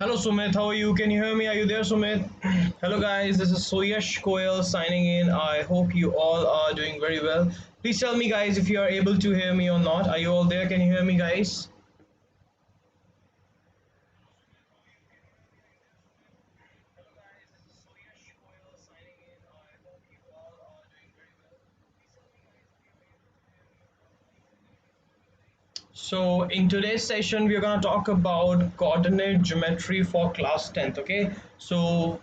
Hello Sumit, how are you? Can you hear me? Are you there, Sumit? Hello guys, this is Suyash Goyal signing in. I hope you all are doing very well. Please tell me guys if you are able to hear me or not. Are you all there? Can you hear me guys? So in today's session, we're going to talk about coordinate geometry for class 10th. Okay. So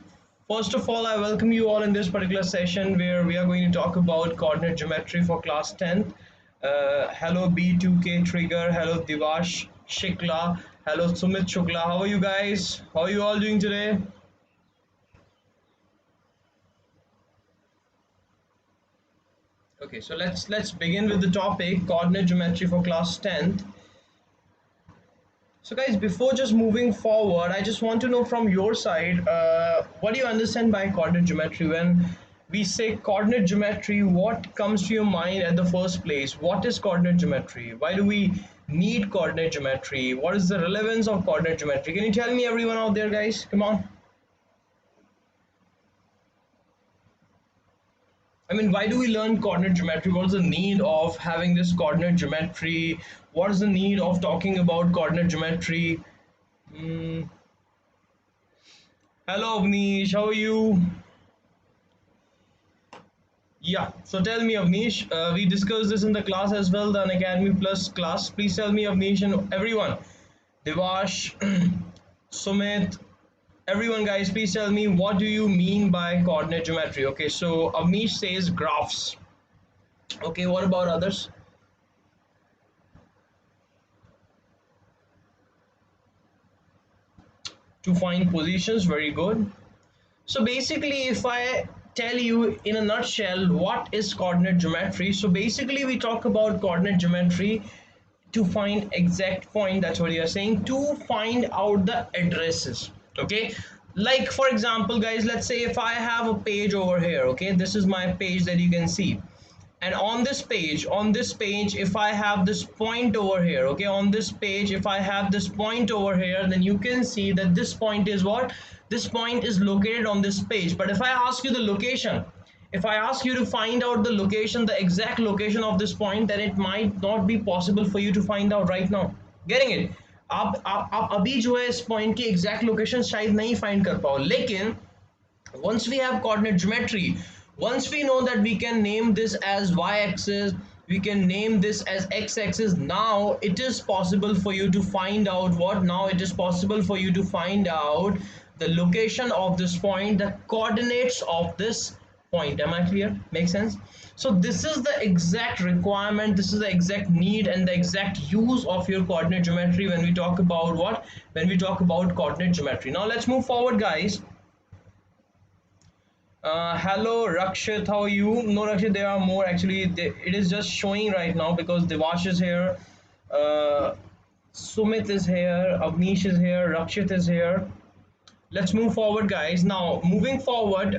first of all, I welcome you all in this particular session where we are going to talk about coordinate geometry for class 10th. Hello B2K Trigger. Hello Divash Shikla. Hello Sumit Shukla. How are you guys? How are you all doing today? Okay, so let's begin with the topic coordinate geometry for class 10th. So guys, before just moving forward, I just want to know from your side, what do you understand by coordinate geometry? When we say coordinate geometry, what comes to your mind at the first place? What is coordinate geometry? Why do we need coordinate geometry? What is the relevance of coordinate geometry? Can you tell me, everyone out there, guys? Come on. I mean, why do we learn coordinate geometry? What is the need of having this coordinate geometry? What is the need of talking about coordinate geometry? Mm, hello, Avnish. How are you? Yeah. So tell me, Avnish. We discussed this in the class as well, the Unacademy Plus class. Please tell me, Avnish, and everyone, Devash, Sumit, everyone, guys. Please tell me what do you mean by coordinate geometry? Okay. So Avnish says graphs. Okay. What about others? To find positions. Very good. So basically, if I tell you in a nutshell what is coordinate geometry, so basically we talk about coordinate geometry to find exact point. That's what you are saying, to find out the addresses. Okay, like for example, guys, let's say if I have a page over here. Okay, this is my page that you can see, and on this page if I have this point over here, okay, on this page if I have this point over here, then you can see that this point is what, this point is located on this page. But if I ask you the location, if I ask you to find out the location, the exact location of this point, then it might not be possible for you to find out right now. Getting it? आप अभी जो है इस point की exact location शायद नहीं find कर पाओ, लेकिन once we have coordinate geometry, once we know that we can name this as y-axis, we can name this as x-axis, now it is possible for you to find out what, now it is possible for you to find out the location of this point, the coordinates of this point. Am I clear? Make sense? So this is the exact requirement, this is the exact need and the exact use of your coordinate geometry when we talk about what, when we talk about coordinate geometry. Now let's move forward, guys. Hello Rakshit, how are you? No Rakshit, there are more actually. It is just showing right now because Devash is here, uh, Sumit is here, Avnish is here, Rakshit is here. Let's move forward, guys. Now moving forward,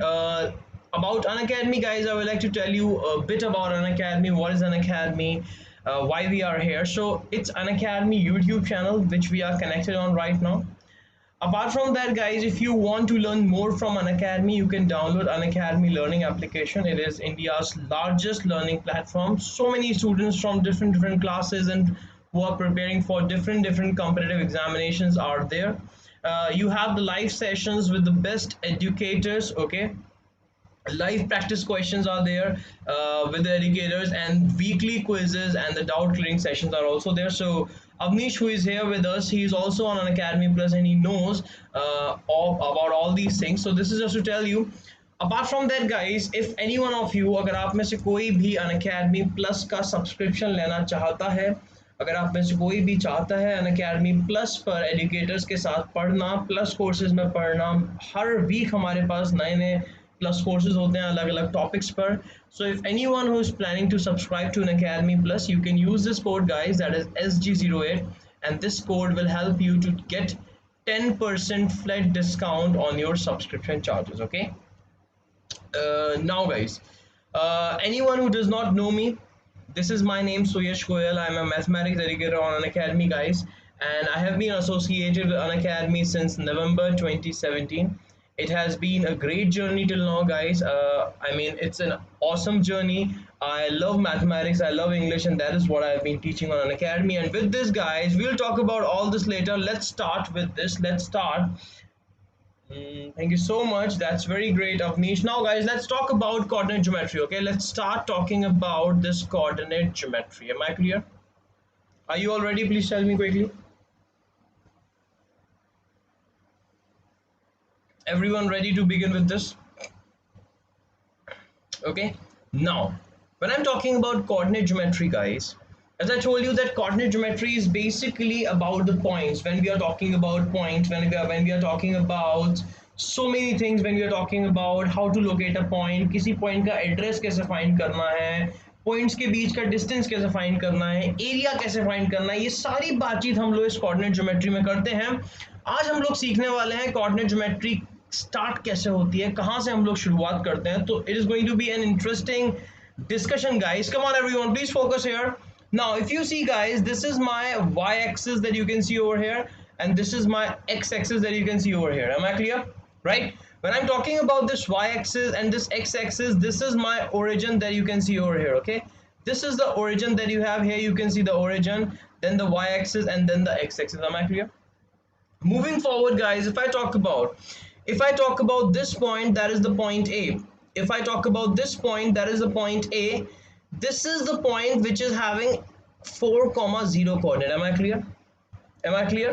about Unacademy, guys, I would like to tell you a bit about Unacademy. What is Unacademy? Why we are here? So it's Unacademy YouTube channel which we are connected on right now. Apart from that, guys, if you want to learn more from Unacademy, you can download Unacademy learning application. It is India's largest learning platform. So many students from different classes and who are preparing for different competitive examinations are there. You have the live sessions with the best educators. Okay, live practice questions are there with the educators, and weekly quizzes and the doubt clearing sessions are also there. So Avnish, who is here with us, he is also on Unacademy Plus and he knows about all these things. So this is just to tell you. Apart from that, guys, if any one of you, अगर आप में से कोई भी Unacademy Plus का subscription लेना चाहता है, अगर आप में से कोई भी चाहता है Unacademy Plus पर एजुकेटर्स के साथ पढ़ना, प्लस कोर्सेज में पढ़ना, हर वीक हमारे पास नए नए प्लस कोर्सेज होते हैं अलग अलग टॉपिक्स पर. So if anyone who is planning to subscribe to Unacademy Plus, you can use this code, guys, that is SG08, and this code will help you to get 10% flat discount on your subscription charges. Okay. Now, guys, anyone who does not know me, this is my name, Suyash Goyal. I'm a mathematics educator on Unacademy, guys. and I have been associated with Unacademy since November 2017. It has been a great journey till now, guys. I mean, it's an awesome journey. I love mathematics, I love English, and that is what I've been teaching on Unacademy. And with this, guys, we'll talk about all this later. Let's start with this. Let's start. Thank you so much. That's very great, Avnish. Now, guys, let's talk about coordinate geometry. Okay, let's start talking about this coordinate geometry. Am I clear? Are you all ready? Please tell me quickly. Everyone ready to begin with this? Okay, now when I'm talking about coordinate geometry, guys, as I told you that coordinate geometry is basically about the points. When we are talking about points, when we are talking about so many things, when we are talking about how to locate a point, किसी point का address कैसे find करना है, points के बीच का distance कैसे find करना है, area कैसे find करना है, ये सारी बातचीत हम लोग इस coordinate geometry में करते हैं. आज हम लोग सीखने वाले हैं coordinate geometry स्टार्ट कैसे होती है, कहां से हम लोग शुरुआत करते हैं. तो it is going to be an interesting discussion, guys. Come on, everyone, please focus here. Now if you see, guys, this is my y-axis that you can see over here, and this is my x-axis that you can see over here. Am I clear? Right, when I'm talking about this y-axis and this x-axis, this is my origin that you can see over here. Okay, this is the origin that you have here. You can see the origin, then the y-axis, and then the x-axis. Am I clear? Moving forward, guys, if I talk about this point, that is the point A. If I talk about this point, that is the point A. This is the point which is having 4, 0 coordinate. Am I clear? Am I clear?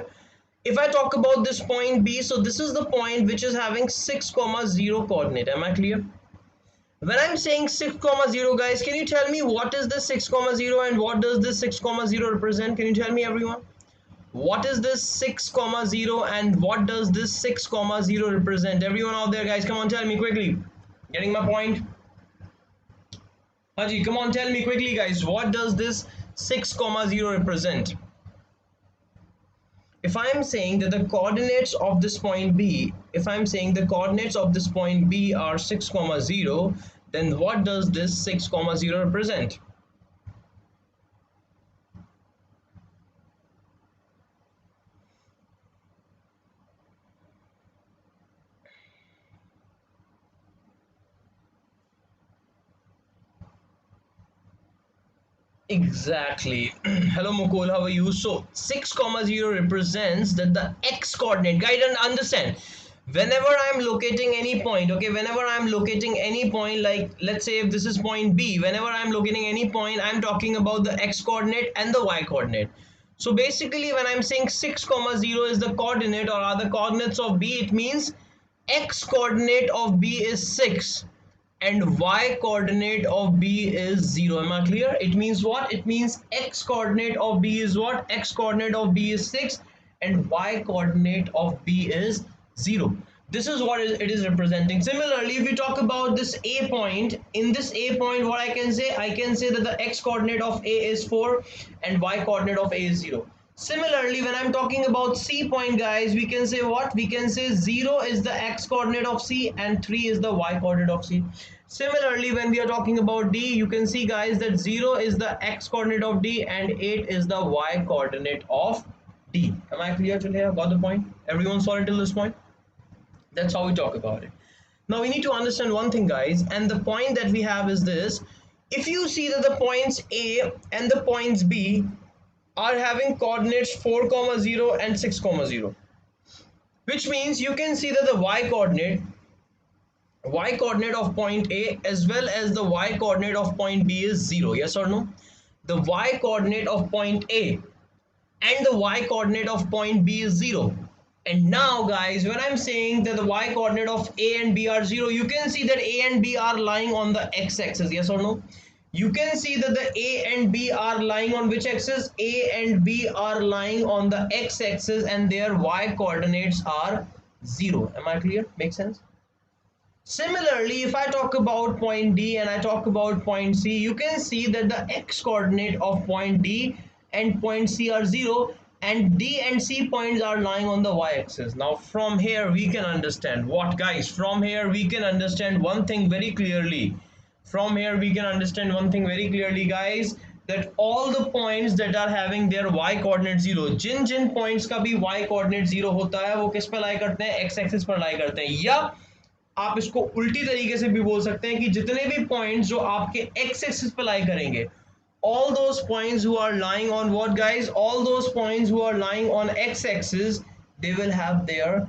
If I talk about this point B, so this is the point which is having 6, 0 coordinate. Am I clear? When I'm saying 6, 0, guys, can you tell me what is this 6, 0 and what does this 6, 0 represent? Can you tell me, everyone? What is this 6, 0 and what does this 6, 0 represent? Everyone out there, guys, come on, tell me quickly. Getting my point? Haji, come on, tell me quickly, guys. What does this 6, 0 represent? If I am saying that the coordinates of this point B, if I am saying the coordinates of this point B are 6, 0, then what does this 6, 0 represent? Exactly. Hello Mukul, how are you? So 6, 0 represents that the x coordinate. Guys, understand, whenever I'm locating any point, okay, whenever I'm locating any point, like let's say if this is point B, whenever I'm locating any point, I'm talking about the x coordinate and the y coordinate. So basically when I'm saying 6, 0 is the coordinate or are the coordinates of B, it means x coordinate of B is 6 and y coordinate of B is 0. Am I clear? It means what? It means x coordinate of B is what? X coordinate of B is 6 and y coordinate of B is 0. This is what it is representing. Similarly, if we talk about this A point, in this A point, what I can say? I can say that the x coordinate of A is 4 and y coordinate of A is 0. Similarly, when I'm talking about C point, guys, we can say what? We can say 0 is the x coordinate of C and 3 is the y coordinate of C. Similarly, when we are talking about D, you can see, guys, that 0 is the x coordinate of D and 8 is the y coordinate of D. Am I clear till here? Got the point? Everyone saw it till this point? That's how we talk about it. Now we need to understand one thing, guys, and the point that we have is this. If you see that the points A and the points B are having coordinates 4, 0 and 6, 0, which means you can see that the y coordinate of point A as well as the y coordinate of point B is 0. Yes or no? The y coordinate of point A and the y coordinate of point B is 0. And now, guys, when I'm saying that the y coordinate of A and B are 0, you can see that A and B are lying on the x-axis. Yes or no? You can see that the A and B are lying on which axis? A and B are lying on the x-axis and their y coordinates are 0. Am I clear? Make sense? Similarly, if I talk about point D and I talk about point C, you can see that the x coordinate of point D and point C are 0 and D and C points are lying on the y-axis. Now from here we can understand what, guys? From here we can understand one thing very clearly. From here we can understand one thing very clearly, guys, that all the points that are having their y coordinate 0, जिन points का भी y coordinate 0 होता है वो किस पे लाई करते हैं, x axis पर लाई करते हैं। या आप इसको उल्टी तरीके से भी बोल सकते हैं कि जितने भी पॉइंट्स जो आपके x axis पे लाई करेंगे, all those points who are lying on what guys, all those points who are lying on x axis, they will have their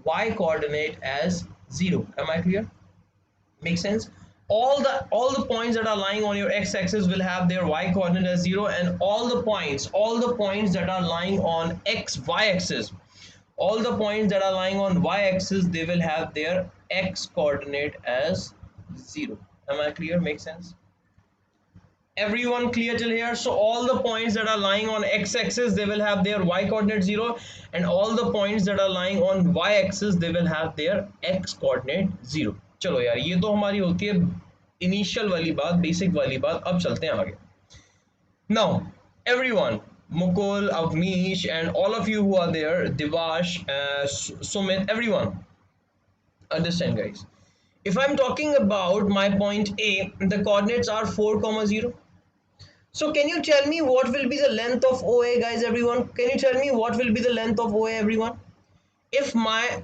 y coordinate as 0. Am I clear? Make sense? All the points that are lying on your x axis will have their y coordinate as 0, and all the points that are lying on y axis, all the points that are lying on y axis, they will have their x coordinate as 0. Am I clear? Make sense? Everyone clear till here? So all the points that are lying on x axis, they will have their y coordinate 0, and all the points that are lying on y axis, they will have their x coordinate 0. चलो यार, ये तो हमारी होती है initial वाली बात, basic वाली बात। अब चलते हैं आगे। Now everyone, Mukul, Avnish, and all of you who are there, Divash, Sumit, everyone, understand guys, if I'm talking about my point A, the coordinates are 4, 0. So can you tell me what will be the length of OA, guys, everyone? Can you tell me what will be the length of OA, everyone? If my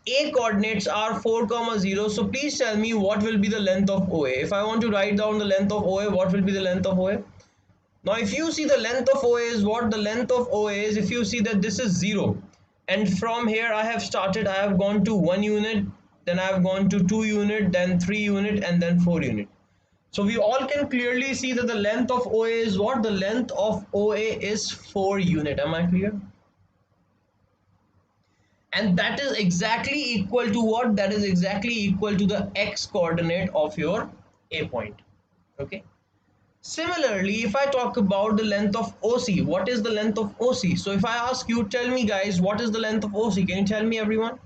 A coordinates are 4, 0, so please tell me what will be the length of OA. If I want to write down the length of OA, what will be the length of OA? Now if you see the length of OA is what? The length of OA is, if you see that this is 0, and from here I have started, I have gone to 1 unit, then I have gone to 2 unit, then 3 unit, and then 4 unit. So we all can clearly see that the length of OA is what? The length of OA is 4 unit. Am I clear? And that is exactly equal to what? That is exactly equal to the x coordinate of your A point. Okay. Similarly, if I talk about the length of OC, what is the length of OC? So if I ask you, tell me guys, what is the length of OC? Can you tell me, everyone?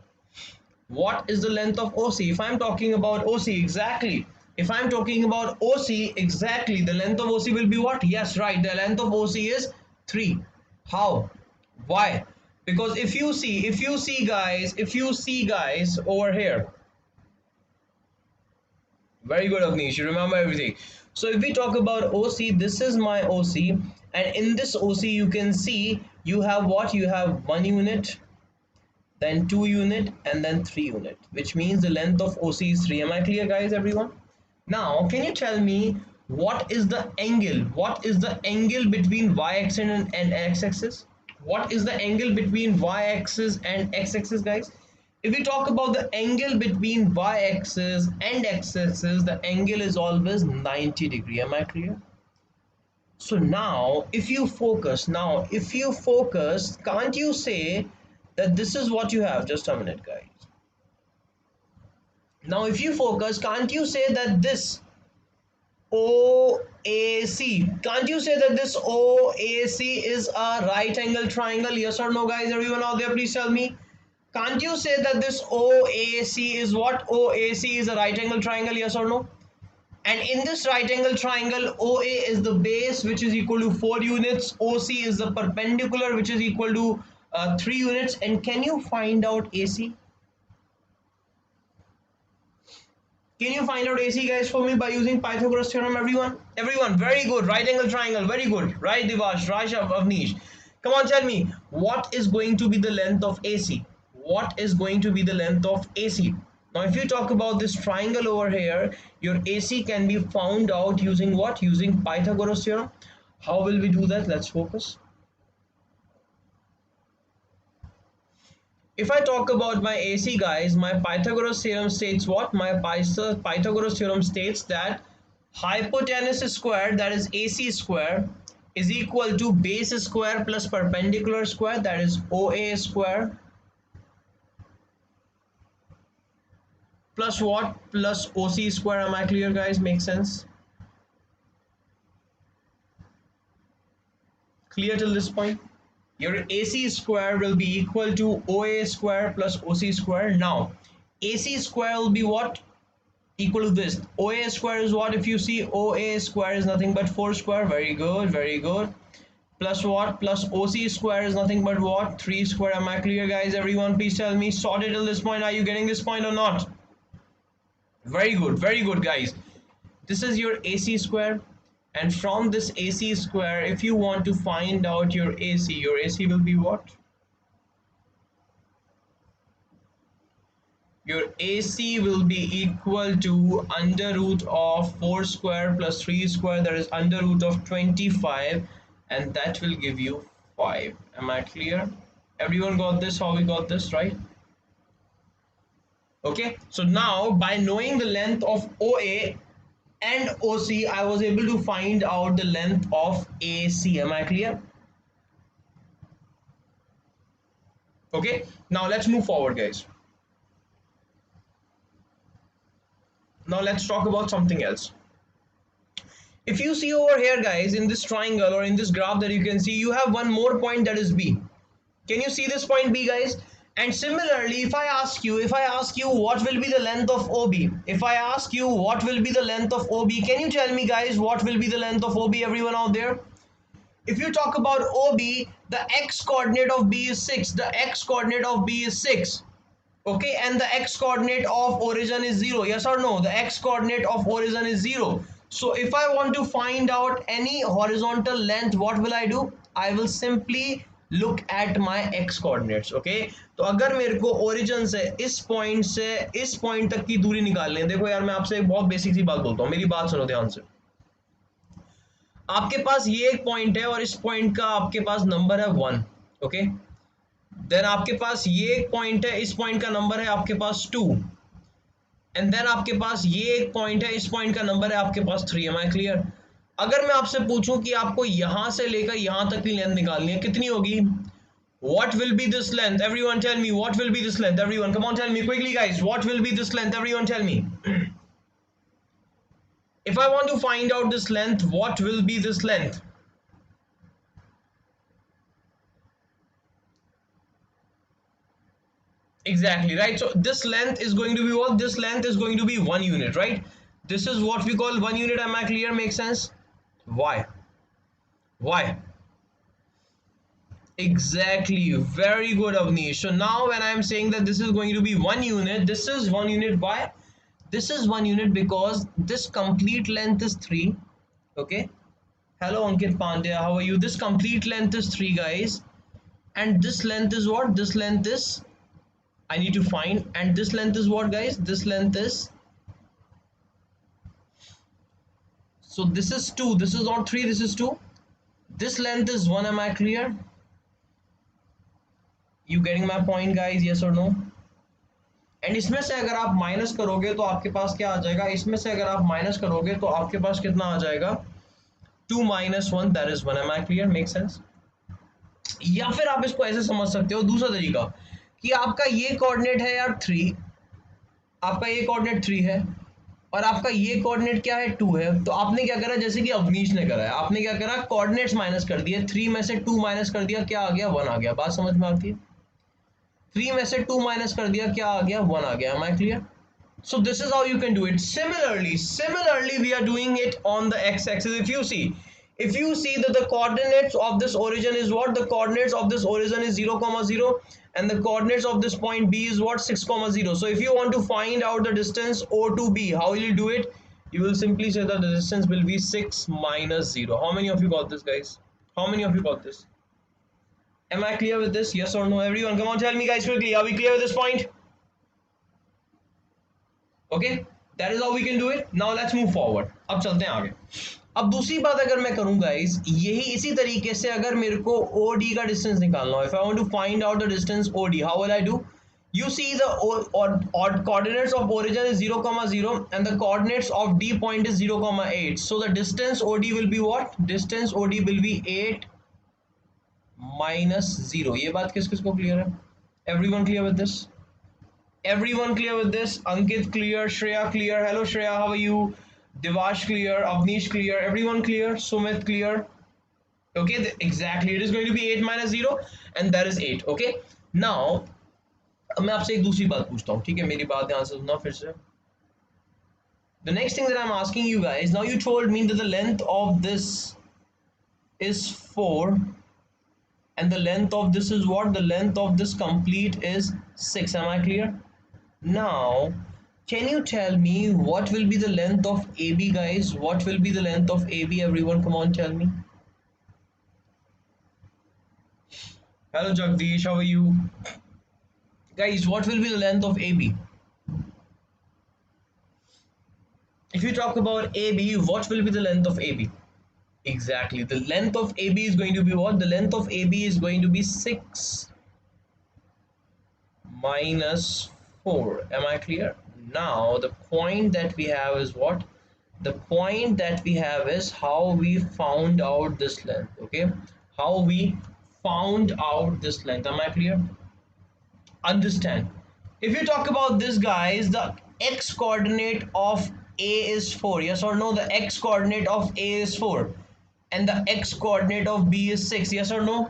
What is the length of OC? If I'm talking about OC, exactly. If I'm talking about OC, exactly, the length of OC will be what? Yes, right. The length of OC is 3. How? Why? Because if you see guys over here. Very good, Avnish. You remember everything. So if we talk about OC, this is my OC, and in this OC you can see you have what? You have 1 unit, then 2 unit, and then 3 unit, which means the length of OC is 3. Am I clear, guys, everyone? Now can you tell me what is the angle? What is the angle between y-axis and x-axis? What is the angle between y-axis and x-axis, guys? If we talk about the angle between y-axis and x-axis, the angle is always 90 degree. Am I clear? So now if you focus, can't you say that this is what you have? Just a minute, guys. Now if you focus, can't you say that this OAC, can't you say that this OAC is a right angle triangle? Yes or no, guys? Everyone out there, please tell me. Can't you say that this OAC is what? OAC is a right angle triangle, yes or no? And in this right angle triangle, OA is the base, which is equal to 4 units. OC is the perpendicular, which is equal to 3 units. And can you find out AC? Can you find out AC, guys, for me by using Pythagoras theorem, everyone? Everyone, very good. Right angle triangle, very good. Right, Divash, Raj, Avnish. Come on, tell me, what is going to be the length of AC? What is going to be the length of AC? Now, if you talk about this triangle over here, your AC can be found out using what? Using Pythagoras theorem. How will we do that? Let's focus. If I talk about my AC, guys, my Pythagoras theorem states what? My Pythagoras theorem states that hypotenuse square, that is AC square, is equal to base square plus perpendicular square, that is OA square, plus what? Plus OC square. Am I clear, guys? Makes sense? Clear till this point? Your AC square will be equal to OA square plus OC square. Now, AC square will be what? Equal to this. OA square is what? If you see, OA square is nothing but 4 square. Very good, very good. Plus what? Plus OC square is nothing but what? 3 square. Am I clear, guys? Everyone, please tell me. Sorted till this point. Are you getting this point or not? Very good, guys. This is your AC square. And from this AC square, if you want to find out your AC will be what? Your AC will be equal to under root of 4 square plus 3 square, that is under root of 25, and that will give you 5. Am I clear? Everyone got this? How we got this, right? Okay, so now by knowing the length of OA and OC, I was able to find out the length of AC. Am I clear? Okay, now let's move forward, guys. Now let's talk about something else. If you see over here, guys, in this triangle or in this graph that you can see, you have one more point, that is B. Can you see this point B, guys? And similarly, if I ask you what will be the length of OB, if I ask you what will be the length of OB, can you tell me, guys, what will be the length of OB, everyone out there? If you talk about OB, the x coordinate of B is 6. The x coordinate of B is 6. Okay, and the x coordinate of origin is 0. Yes or no? The x coordinate of origin is 0. So if I want to find out any horizontal length, what will I do? I will simply look at my x coordinates. Okay, तो अगर मेरे को origin से इस point तक की दूरी निकालनी है, देखो यार मैं आपसे एक बहुत बेसिक सी बात बोलता हूँ, मेरी बात सुनो ध्यान से। आपके पास ये एक पॉइंट है और इस पॉइंट का आपके पास नंबर है 1. ओके, देन आपके पास ये एक पॉइंट है, इस पॉइंट का नंबर है आपके पास 2, एंड देन आपके पास ये एक पॉइंट है, इस पॉइंट का नंबर है आपके पास 3. M I clear? अगर मैं आपसे पूछूं कि आपको यहां से लेकर यहां तक की लेंथ निकालनी है, कितनी होगी? What will be this length? Everyone tell me, what will be this length? Everyone, come on, tell me quickly, guys. What will be this length? Everyone tell me. If I want to find out this length, what will be this length? Exactly, right? So this length is going to be what? This length is going to be 1 unit, right? This is what we call 1 unit. Am I clear? Makes sense? Why? Why? Exactly, very good, Avnish. So now when I'm saying that this is going to be 1 unit, this is 1 unit. Why? This is 1 unit because this complete length is 3. Okay, hello Ankit Pandya, how are you? This complete length is 3, guys, and this length is what? This length is, I need to find, and this length is what, guys? This length is, so this is 2, this is not 3, this is 2, this length is 1. Am I clear? You getting my point, guys? Yes or no? And इसमें से अगर आप minus करोगे तो आपके पास क्या आ जाएगा? इसमें से अगर आप माइनस करोगे तो आपके पास कितना आ जाएगा? 2 minus 1, that is 1. Am I clear? Make sense? या फिर आप इसको ऐसे समझ सकते हो, दूसरा तरीका, कि आपका ये कोऑर्डिनेट है यार 3, आपका ये कोऑर्डिनेट 3 है और आपका ये कोऑर्डिनेट क्या है? 2 है। तो आपने क्या करा, जैसे कि अवनीश ने करा है, आपने क्या करा? कोऑर्डिनेट्स माइनस कर दिए, 3 में से 2 माइनस कर दिया, क्या आ गया? 1 आ गया। बात समझ में आती है? 3 में से 2 माइनस कर दिया, क्या आ गया? 1 आ गया। Am I clear? So this is how you can do it. Similarly we are doing it on the x-axis. If you see that the coordinates of this origin is what? The coordinates of this origin is 0, 0, and the coordinates of this point B is what? 6, 0. So if you want to find out the distance O to B, how will you do it? You will simply say that the distance will be 6 minus 0. How many of you got this, guys? How many of you got this? Am I clear with this? Yes or no? Everyone, come on, tell me, guys, quickly. Are we clear with this point? Okay, that is how we can do it. Now let's move forward. अब चलते हैं आगे. अब दूसरी बात अगर मैं करूं, guys, यही इसी तरीके से अगर मेरे को OD का डिस्टेंस निकालना हो, if I want to find out the distance OD, how will I do? You see the coordinates of origin is 0, 0, and the coordinates of D point is 0, 8. So the distance OD will be what? Distance OD will be 8 minus 0. ये बात किस किस को clear है? Everyone clear with this? Everyone clear with this? Ankit clear, Shreya clear. Hello Shreya, how are you? Devash clear, Avnish clear. Everyone clear? Sumit clear? Okay, exactly. It is going to be 8 minus 0, and that is 8. Okay. Now, मैं आपसे एक दूसरी बात पूछता हूँ, ठीक है? मेरी बात ध्यान से सुनना फिर से. The next thing that I'm asking you guys, now you told me that the length of this is 4. And the length of this is what? The length of this complete is 6. Am I clear? Now, Can you tell me what will be the length of AB, guys? What will be the length of AB? Everyone, come on, tell me. Hello, Jagdish. How are you? Guys, what will be the length of AB? If you talk about AB, what will be the length of AB? Exactly. The length of AB is going to be what? The length of AB is going to be 6 minus 4. Am I clear? Now, the point that we have is what? The point that we have is how we found out this length. Okay? How we found out this length. Am I clear? Understand. If you talk about this, guys, the x coordinate of A is 4. Yes or no? The x coordinate of A is 4. And the x coordinate of B is 6. Yes or no?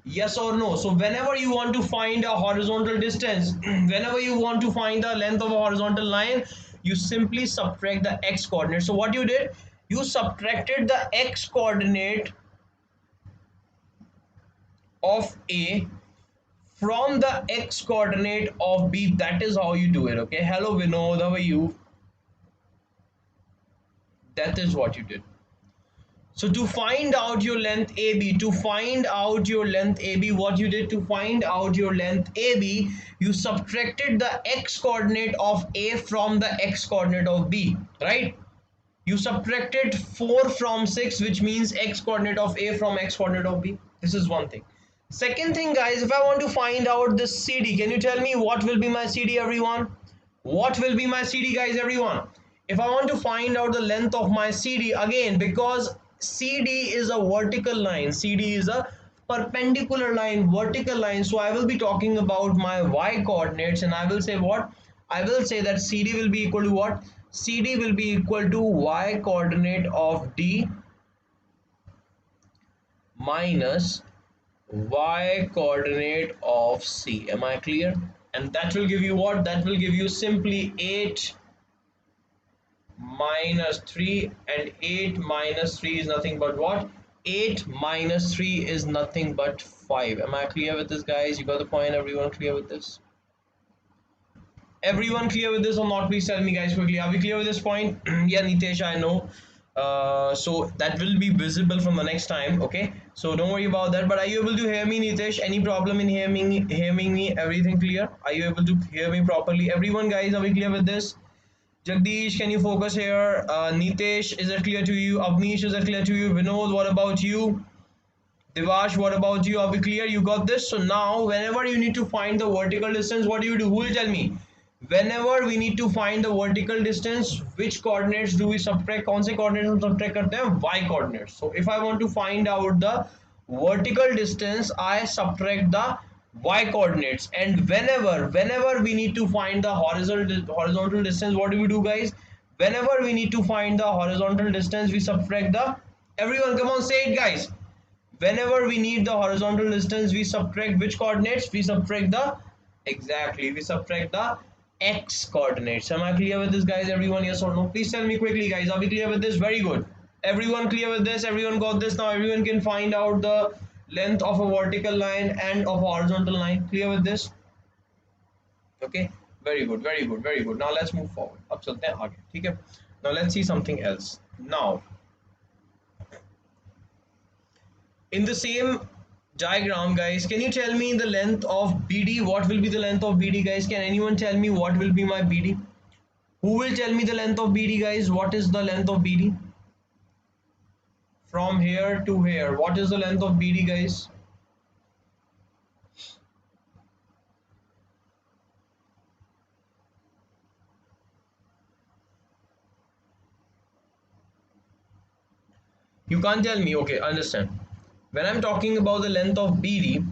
Yes or no? So whenever you want to find a horizontal distance, whenever you want to find the length of a horizontal line, you simply subtract the x coordinate. So what you did, you subtracted the x coordinate of A from the x coordinate of B. That is how you do it. Okay. Hello Vinod, how are you? That is what you did. So to find out your length AB, what you did to find out your length AB, you subtracted the x coordinate of A from the x coordinate of B, right? You subtracted 4 from 6, which means x coordinate of A from x coordinate of B. This is one thing. Second thing, guys, if I want to find out this CD, can you tell me what will be my CD, everyone? What will be my CD, guys, everyone? If I want to find out the length of my CD, again, because CD is a vertical line, CD is a perpendicular line, vertical line, so I will be talking about my y coordinates, and I will say what? I will say that CD will be equal to what? CD will be equal to y coordinate of D minus y coordinate of C. Am I clear? And that will give you what? That will give you simply 8 minus 3, and 8 minus 3 is nothing but what? 8 minus 3 is nothing but 5. Am I clear with this, guys? You got the point? Everyone clear with this? Everyone clear with this or not? Please tell me, guys, quickly. Are we clear with this point? Yeah, Nitesh, I know. So that will be visible from the next time. Okay, so don't worry about that. But are you able to hear me, Nitesh? Any problem in hearing me? Everything clear? Are you able to hear me properly? Everyone, guys, are we clear with this? Jagdish, can you focus here? Nitesh, is it clear to you? Avnish, is it clear to you? Vinod, what about you? Devash, what about you? Are we clear? You got this? So now, whenever you need to find the vertical distance, what do you do? Who will tell me? Whenever we need to find the vertical distance, which coordinates do we subtract? कौन से coordinates हम subtract करते हैं? Y coordinates. So if I want to find out the vertical distance, I subtract the y coordinates. And whenever we need to find the horizontal distance, what do we do, guys? Whenever we need to find the horizontal distance, we subtract the, everyone come on, say it, guys. Whenever we need the horizontal distance, we subtract which coordinates? We subtract the, exactly, we subtract the x coordinates. Am I clear with this, guys? Everyone, yes or no? Please tell me quickly, guys. Are we clear with this? Very good. Everyone clear with this? Everyone got this? Now everyone can find out the length of a vertical line and of a horizontal line. Clear with this? Okay, very good, very good, very good. Now let's move forward. अब चलते हैं आगे, ठीक है? Now let's see something else. Now in the same diagram, guys, can you tell me the length of BD? What will be the length of BD, guys? Can anyone tell me what will be my BD? Who will tell me the length of BD, guys? What is the length of BD? From here to here, what is the length of BD, guys? You can't tell me. Okay, understand. When I'm talking about the length of BD,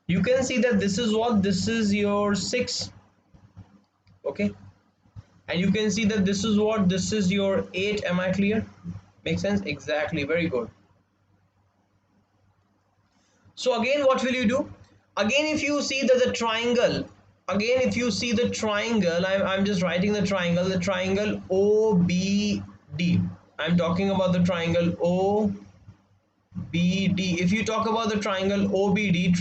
you can see that this is what? This is your 6. Okay, and you can see that this is what? This is your 8. Am I clear? Make sense? Exactly, very good. So again, what will you do? Again, if you see that the triangle, again if you see the triangle, I'm just writing the triangle OBD. I'm talking about the triangle OBD. If you talk about the triangle OBD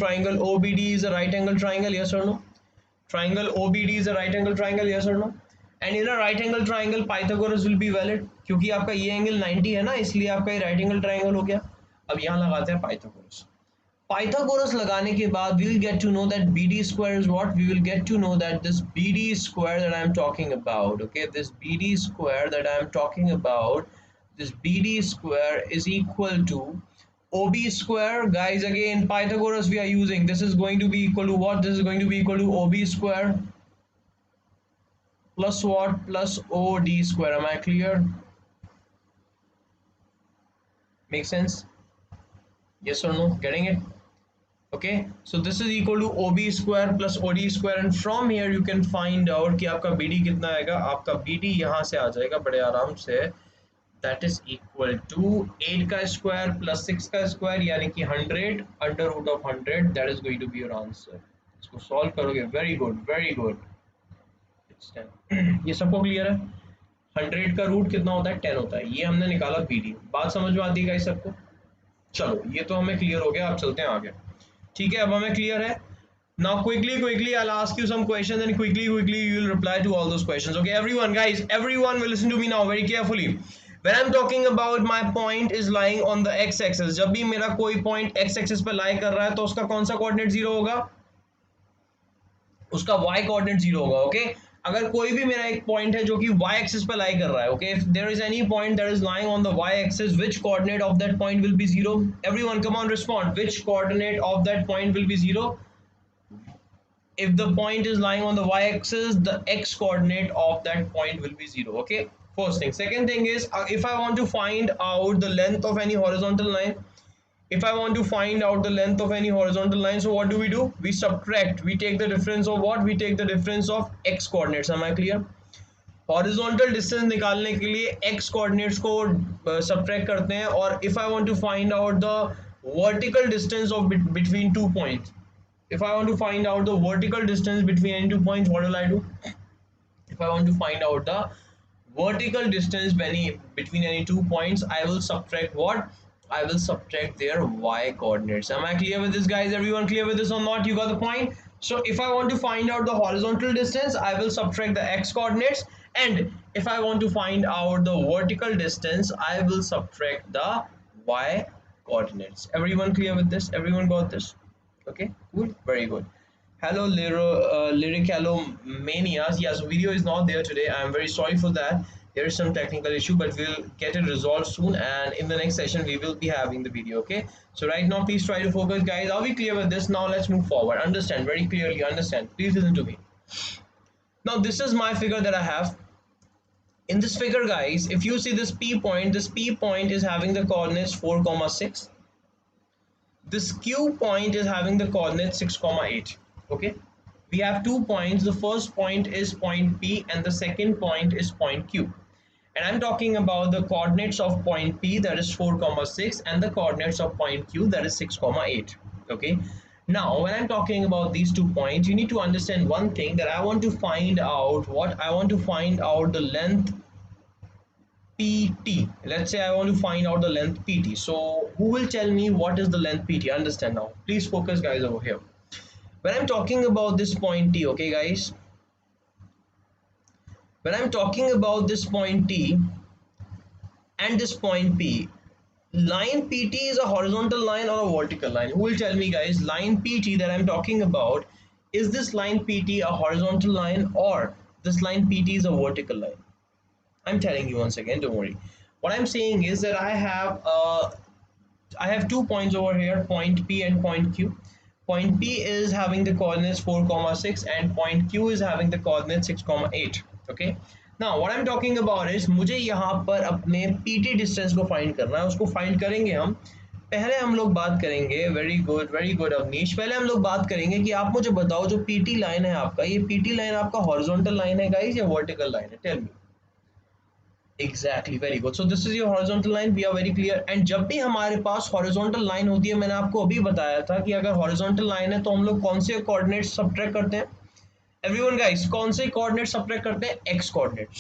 is a right angle triangle, yes or no? Triangle OBD is a right angle triangle, yes or no? And in a right angle triangle Pythagoras will be valid, क्योंकि आपका ये angle 90 है ना, इसलिए आपका ये right angle triangle हो गया। अब यहाँ लगाते हैं पाइथागोरस। पाइथागोरस लगाने के बाद we will get to know that BD square is what? We will get to know that this BD square that I am talking about, okay, this BD square that I am talking about, this BD square is equal to OB square. Guys, again, Pythagoras we are using. This is going to be equal to what? This is going to be equal to OB square plus what? Plus OD square. Am I clear? Make sense? Yes or no? Getting it? Okay, so this is equal to OB square plus OD square, and from here you can find out कि आपका BD कितना आएगा। आपका BD यहाँ से आ जाएगा बड़े आराम से, that is equal to 8 का स्क्वायर प्लस 6 का स्क्वायर, यानी कि 100 under root of 100, that is going to be your answer। इसको सॉल्व करोगे, very good very good, it's 10। ये सबको क्लियर है? 100 का रूट कितना होता है? 10 होता है। ये हमने निकाला BD। बात समझ में आती है गाइस सबको? चलो ये तो हमें क्लियर हो गया, अब चलते हैं आगे। ठीक है, अब हमें क्लियर है। Now quickly I'll ask you some questions, and quickly you will reply to all those questions. Okay, everyone, guys, everyone will listen to me now very carefully. When I'm talking about my point is lying on the x-axis, जब भी मेरा कोई point x-axis पे lie कर रहा है तो उसका कौन सा coordinate 0 होगा? उसका y coordinate 0 होगा। Okay, अगर कोई भी मेरा एक पॉइंट है जो कि y एक्सिस पे लाई कर रहा है, okay, if there is any point that is lying on the y axis, which coordinate of that point will be 0? Everyone, come on, respond. Which coordinate of that point will be 0? If the point is lying on the y axis, the x coordinate of that point will be 0. Okay, first thing. Second thing is, if I want to find out the length of any horizontal line, if I want to find out the length of any horizontal line, so what do? We subtract, we take the difference of what? We take the difference of x coordinates. Am I clear? Horizontal distance निकालने के लिए x coordinates को subtract करते हैं, और if I want to find out the vertical distance of between two points, if I want to find out the vertical distance between any 2 points, what will I do? If I want to find out the vertical distance between any 2 points, I will subtract what? I will subtract their y coordinates. Am I clear with this, guys? Everyone clear with this or not? You got the point? So if I want to find out the horizontal distance, I will subtract the x coordinates, and if I want to find out the vertical distance, I will subtract the y coordinates. Everyone clear with this? Everyone got this? Okay, good, very good. Hello, lyric hello manias. Yes, video is not there today. I am very sorry for that. There is some technical issue, but we'll get it resolved soon, and in the next session we will be having the video. Okay, so right now please try to focus, guys. Are we clear with this? Now let's move forward. Understand very clearly, understand, please listen to me. Now this is my figure that I have. In this figure, guys, if you see this P point, this P point is having the coordinates 4,6. This Q point is having the coordinates 6,8. Okay, we have 2 points. The first point is point P, and the second point is point Q, and I'm talking about the coordinates of point P, that is 4,6, and the coordinates of point Q, that is 6,8. Okay, now when I'm talking about these 2 points, you need to understand one thing, that I want to find out what? I want to find out the length PT. Let's say I want to find out the length PT. So who will tell me what is the length PT? Understand now. Please focus, guys, over here. When I'm talking about this point T, okay, guys, when I'm talking about this point T and this point P, line PT is a horizontal line or a vertical line? Who will tell me, guys? Line PT that I'm talking about, is this line PT a horizontal line, or this line PT is a vertical line? I'm telling you once again, don't worry. What I'm saying is that I have 2 points over here, point P and point Q. Point P is having the coordinates 4,6, and point Q is having the coordinates 6,8. Okay, now what I'm talking about is, मुझे यहाँ पर अपने PT distance को find करना है। उसको find करेंगे हम। पहले हम लोग बात करेंगे, वेरी गुड अवनीश, पहले हम लोग बात करेंगे कि आप मुझे बताओ, जो PT लाइन है आपका, ये PT लाइन आपका हॉरिजॉन्टल लाइन है गाइस या वर्टिकल लाइन है? Tell me. Exactly, very good. So this is your horizontal line. We are very clear. And जब भी हमारे पास horizontal line होती है, मैंने आपको अभी बताया था कि अगर horizontal line है तो हम लोग कौन से coordinates subtract करते हैं? Everyone, guys, कौन से coordinates subtract करते हैं? X coordinates.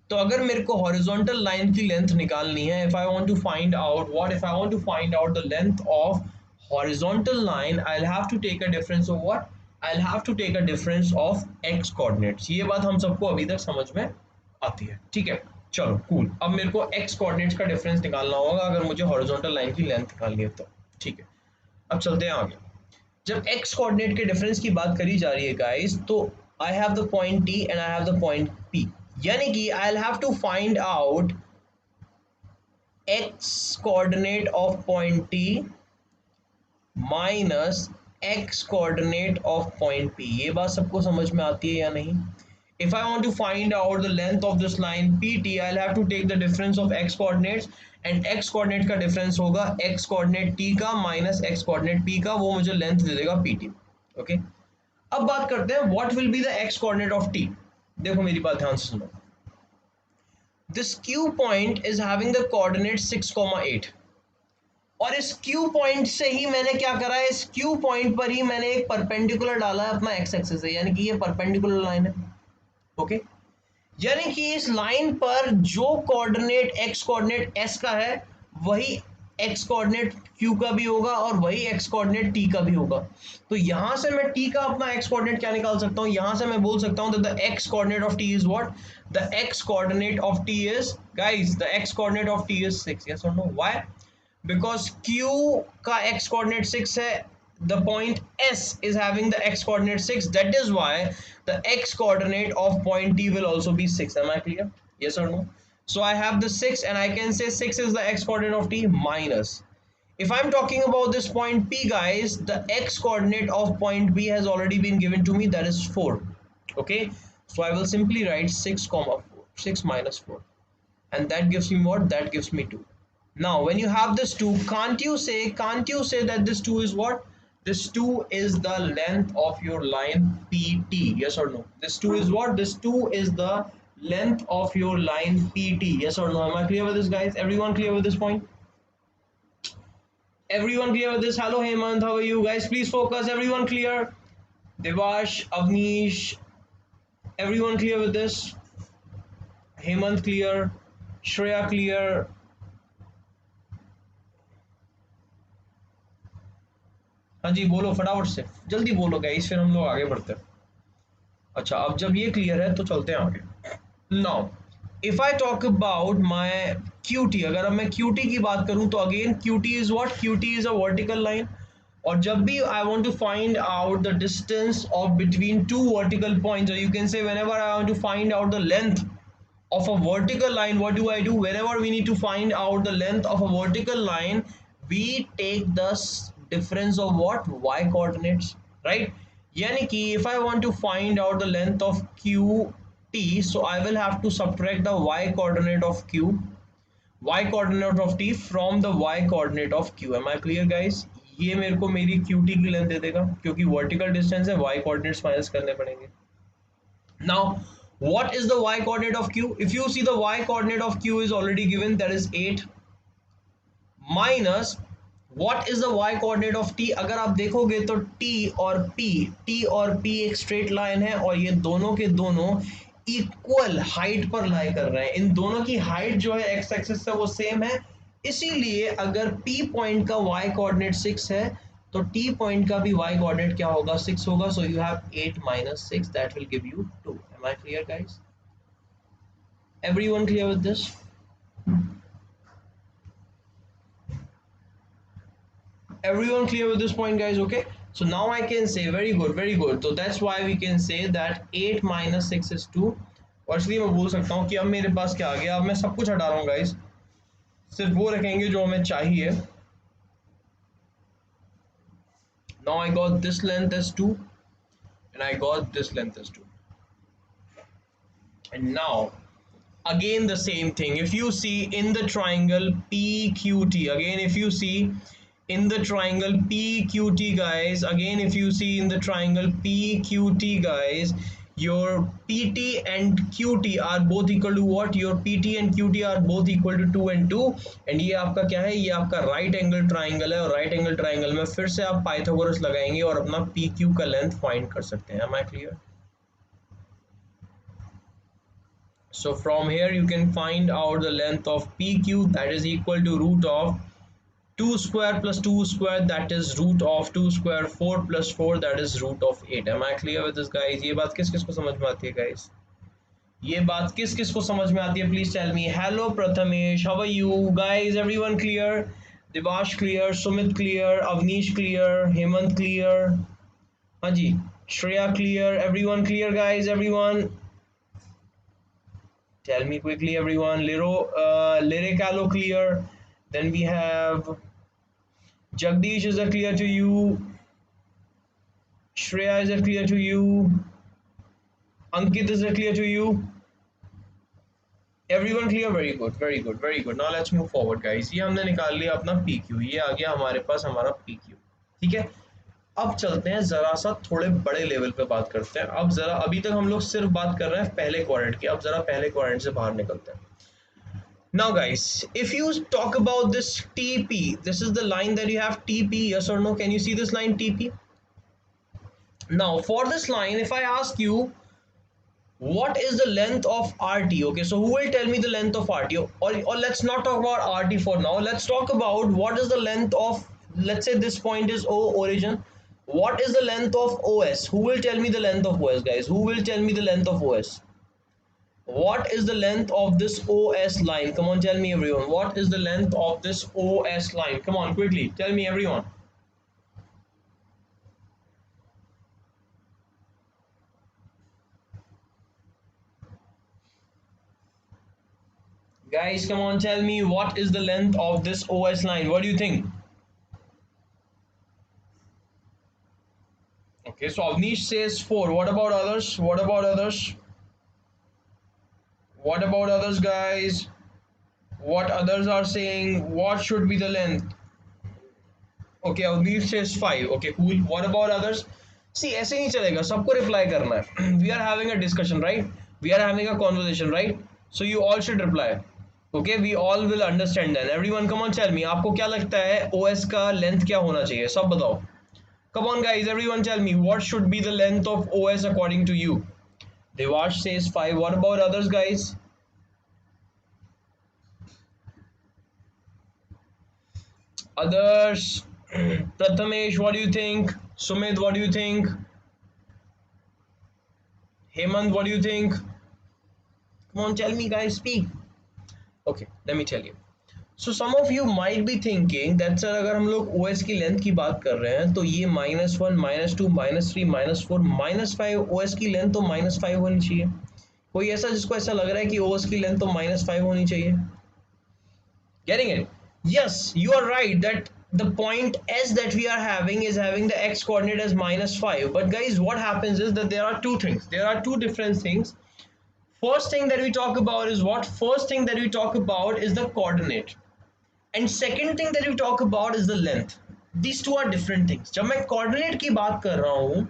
तो अगर मेरे को horizontal line की length निकालनी है, if I want to find out what? If I want to find out the length of horizontal line, I'll have to take a difference of what? I'll have to take a difference of x coordinates. ये बात हम सबको अभी तक समझ में आती है, ठीक है। चलो कूल, अब मेरे को x coordinates का डिफरेंस निकालना होगा अगर मुझे हॉरिजॉन्टल लाइन की लेंथ निकालनी है तो, ठीक है। अब चलते हैं आगे। जब x कोऑर्डिनेट के डिफरेंस की बात करी जा रही है गाइस, तो I have the point t and I have the point p, यानी कि I have to find out x coordinate of point t minus x coordinate of point p। ये बात सबको समझ में आती है या नहीं? If I want to find out the length of this line PT, I'll have to take the difference of x coordinates and x coordinate का difference होगा x coordinate t का minus x coordinate p का, वो मुझे length दे देगा pt। Okay, अब बात करते हैं what will be the x coordinate of t। देखो मेरी बात ध्यान से सुनो। This Q point is having the coordinate 6,8 और इस Q पॉइंट से ही मैंने क्या करा है, इस Q पॉइंट पर ही मैंने एक परपेंडिकुलर डाला है अपना x एक्सिस से, यानी कि ये परपेंडिकुलर लाइन है। ओके, यानी कि इस लाइन पर जो कोऑर्डिनेट x कोऑर्डिनेट s का है वही x कोऑर्डिनेट q का भी होगा और वही x कोऑर्डिनेट t का भी होगा। तो यहां से मैं t का अपना x कोऑर्डिनेट क्या निकाल सकता हूं, यहां से मैं बोल सकता हूं the x coordinate of t is what, the x coordinate of t is guys, the x coordinate of t is 6। Yes और नो? व्हाई? Because q का x coordinate 6 है, the point s is having the x coordinate 6, that is why the x coordinate of point t will also be 6. Am I clear? Yes or no? So I have the 6 and I can say 6 is the x coordinate of t minus, if I'm talking about this point p guys, the x coordinate of point b has already been given to me, that is 4. Okay, so I will simply write 6 comma 4, 6 minus 4, and that gives me what? That gives me 2. Now when you have this 2, can't you say that this 2 is what? This 2 is the length of your line PT. Yes or no? This 2 is what? This 2 is the length of your line PT. Yes or no? Am I clear with this guys? Everyone clear with this point? Everyone clear with this? Hello Hemant, how are you guys? Please focus. Everyone clear? Devash, Avnish, everyone clear with this? Hemant clear? Shreya clear? हाँ जी बोलो फटाफट से, जल्दी बोलो guys, फिर हम लोग आगे बढ़ते हैं। अच्छा, अब जब ये क्लियर है तो चलते हैं आगे। Now if I talk about my QT, अगर अब मैं QT की बात करूं तो again QT is what? QT is a vertical line, और जब भी I want to find out the distance of between two vertical points, you can say whenever I want to find out the length of a vertical line, what do I do? Whenever we need to find out the length of a vertical line, we take the difference of what? Y coordinates, right? Yani ki if I want to find out the length of QT, so I will have to subtract the Y coordinate of Q, Y coordinate of T from the Y coordinate of Q. Am I clear guys? ये मेरे को मेरी QT की length दे देगा, क्योंकि vertical distance है, Y coordinates minus करने पड़ेंगे। Now what is the y coordinate of q? If you see the y coordinate of q is already given, that is 8, minus what is the y coordinate of t? अगर आप देखोगे तो t और p एक straight line है और ये दोनों के दोनों इक्वल हाइट पर लाई कर रहे हैं, इन दोनों की हाइट जो है एक्स एक्सिस से वो सेम है, इसीलिए अगर p पॉइंट का y कोऑर्डिनेट 6 है तो t पॉइंट का भी y कोऑर्डिनेट क्या होगा? 6 होगा। So you have 8 minus 6, that will give you 2. Am I clear guys? Everyone clear with this? Everyone clear with this point guys? Okay, so now I can say very good, very good. So that's why we can say that 8 minus 6 is 2, और इसलिए मैं बोल सकता हूँ कि अब मेरे पास क्या आ गया, अब मैं सब कुछ हटा रहा हूँ गाइस, सिर्फ वो रखेंगे जो हमें चाहिए। Now I got this length as 2 and I got this length as 2, and now again the same thing. If you see in the triangle PQT, again if you see in the triangle PQT guys, again if you see in the triangle PQT guys, your PT and QT are both equal to what? Your PT and QT are both equal to 2 and 2, and ये आपका क्या है? ये आपका right angle triangle है, और right angle triangle में फिर से आप पाइथागोरस लगाएंगे और अपना PQ का लेंथ फाइंड कर सकते हैं। Am I clear? So from here you can find out the length of PQ, that is equal to root of 2 square plus 2 square, that is root of 2 square. 4 plus 4, that is root of 8. Am I clear with this, guys? ये बात किस किस को समझ में आती है, guys? ये बात किस किस को समझ में आती है? Please tell me. Hello Prathamesh, how are you guys? Everyone clear? Devash clear, Sumit clear, Avnish clear, Hemant clear, हाँ जी, Shreya clear, everyone clear, guys? Everyone tell me quickly, everyone. Lyricalo clear. Then we have Jagdish, is that clear to you? Shreya, is that clear to you? Ankit, is that clear to you? Everyone clear? Very good, very good, very good. Now let's move forward, guys. ये हमने निकाल लिया अपना PQ, ये आ गया हमारे पास हमारा PQ, ठीक है? अब चलते हैं जरा सा थोड़े बड़े लेवल पे बात करते हैं. अब जरा, अभी तक हम लोग सिर्फ बात कर रहे हैं पहले क्वाड्रेंट की, अब जरा पहले क्वाड्रेंट से बाहर निकलते हैं. Now guys, if you talk about this TP, this is the line that you have TP, yes or no? Can you see this line TP? Now for this line, if I ask you what is the length of RT, okay, so who will tell me the length of RT? Or let's not talk about RT for now. Let's talk about what is the length of, let's say this point is O origin. What is the length of OS? Who will tell me the length of OS, guys? Who will tell me the length of OS? What is the length of this OS line? Come on, tell me, everyone. What is the length of this OS line? Come on, quickly. Tell me, everyone. Guys, come on, tell me, what is the length of this OS line? What do you think? Okay, so Avnish says 4. What about others? What about others? What about others, guys? What others are saying? What should be the length? Okay, Avnish says 5. Okay, cool. What about others? See, ऐसे नहीं चलेगा, सबको reply करना है. We are having a discussion, right? We are having a conversation, right? So you all should reply. Okay, we all will understand then. Everyone, come on, tell me. आपको क्या लगता है OS का length क्या होना चाहिए? सब बताओ. Come on, guys. Everyone, tell me what should be the length of OS according to you. Devash says 5. What about others, guys? Others. Prathamesh, what do you think? Sumit, what do you think? Hemant, what do you think? Come on, tell me, guys. Speak. Okay, let me tell you. So some of you might be thinking that sir, अगर हम लोग OS की length की बात कर रहे हैं तो ये -1, -2, -3, -4, -5 OS की लेंथ तो -5 होनी चाहिए. कोई ऐसा जिसको ऐसा लग रहा है कि OS की लेंथ तो -5 होनी चाहिए? Getting it? Yes, you are right that the point S that we are having is having the x coordinate as -5. But guys, what happens is that there are two things. There are two different things. First thing that we talk about is what? First thing that we talk about is the coordinate. And second thing that we talk about is the length. These two are different things. जब मैं coordinate की बात कर रहा हूँ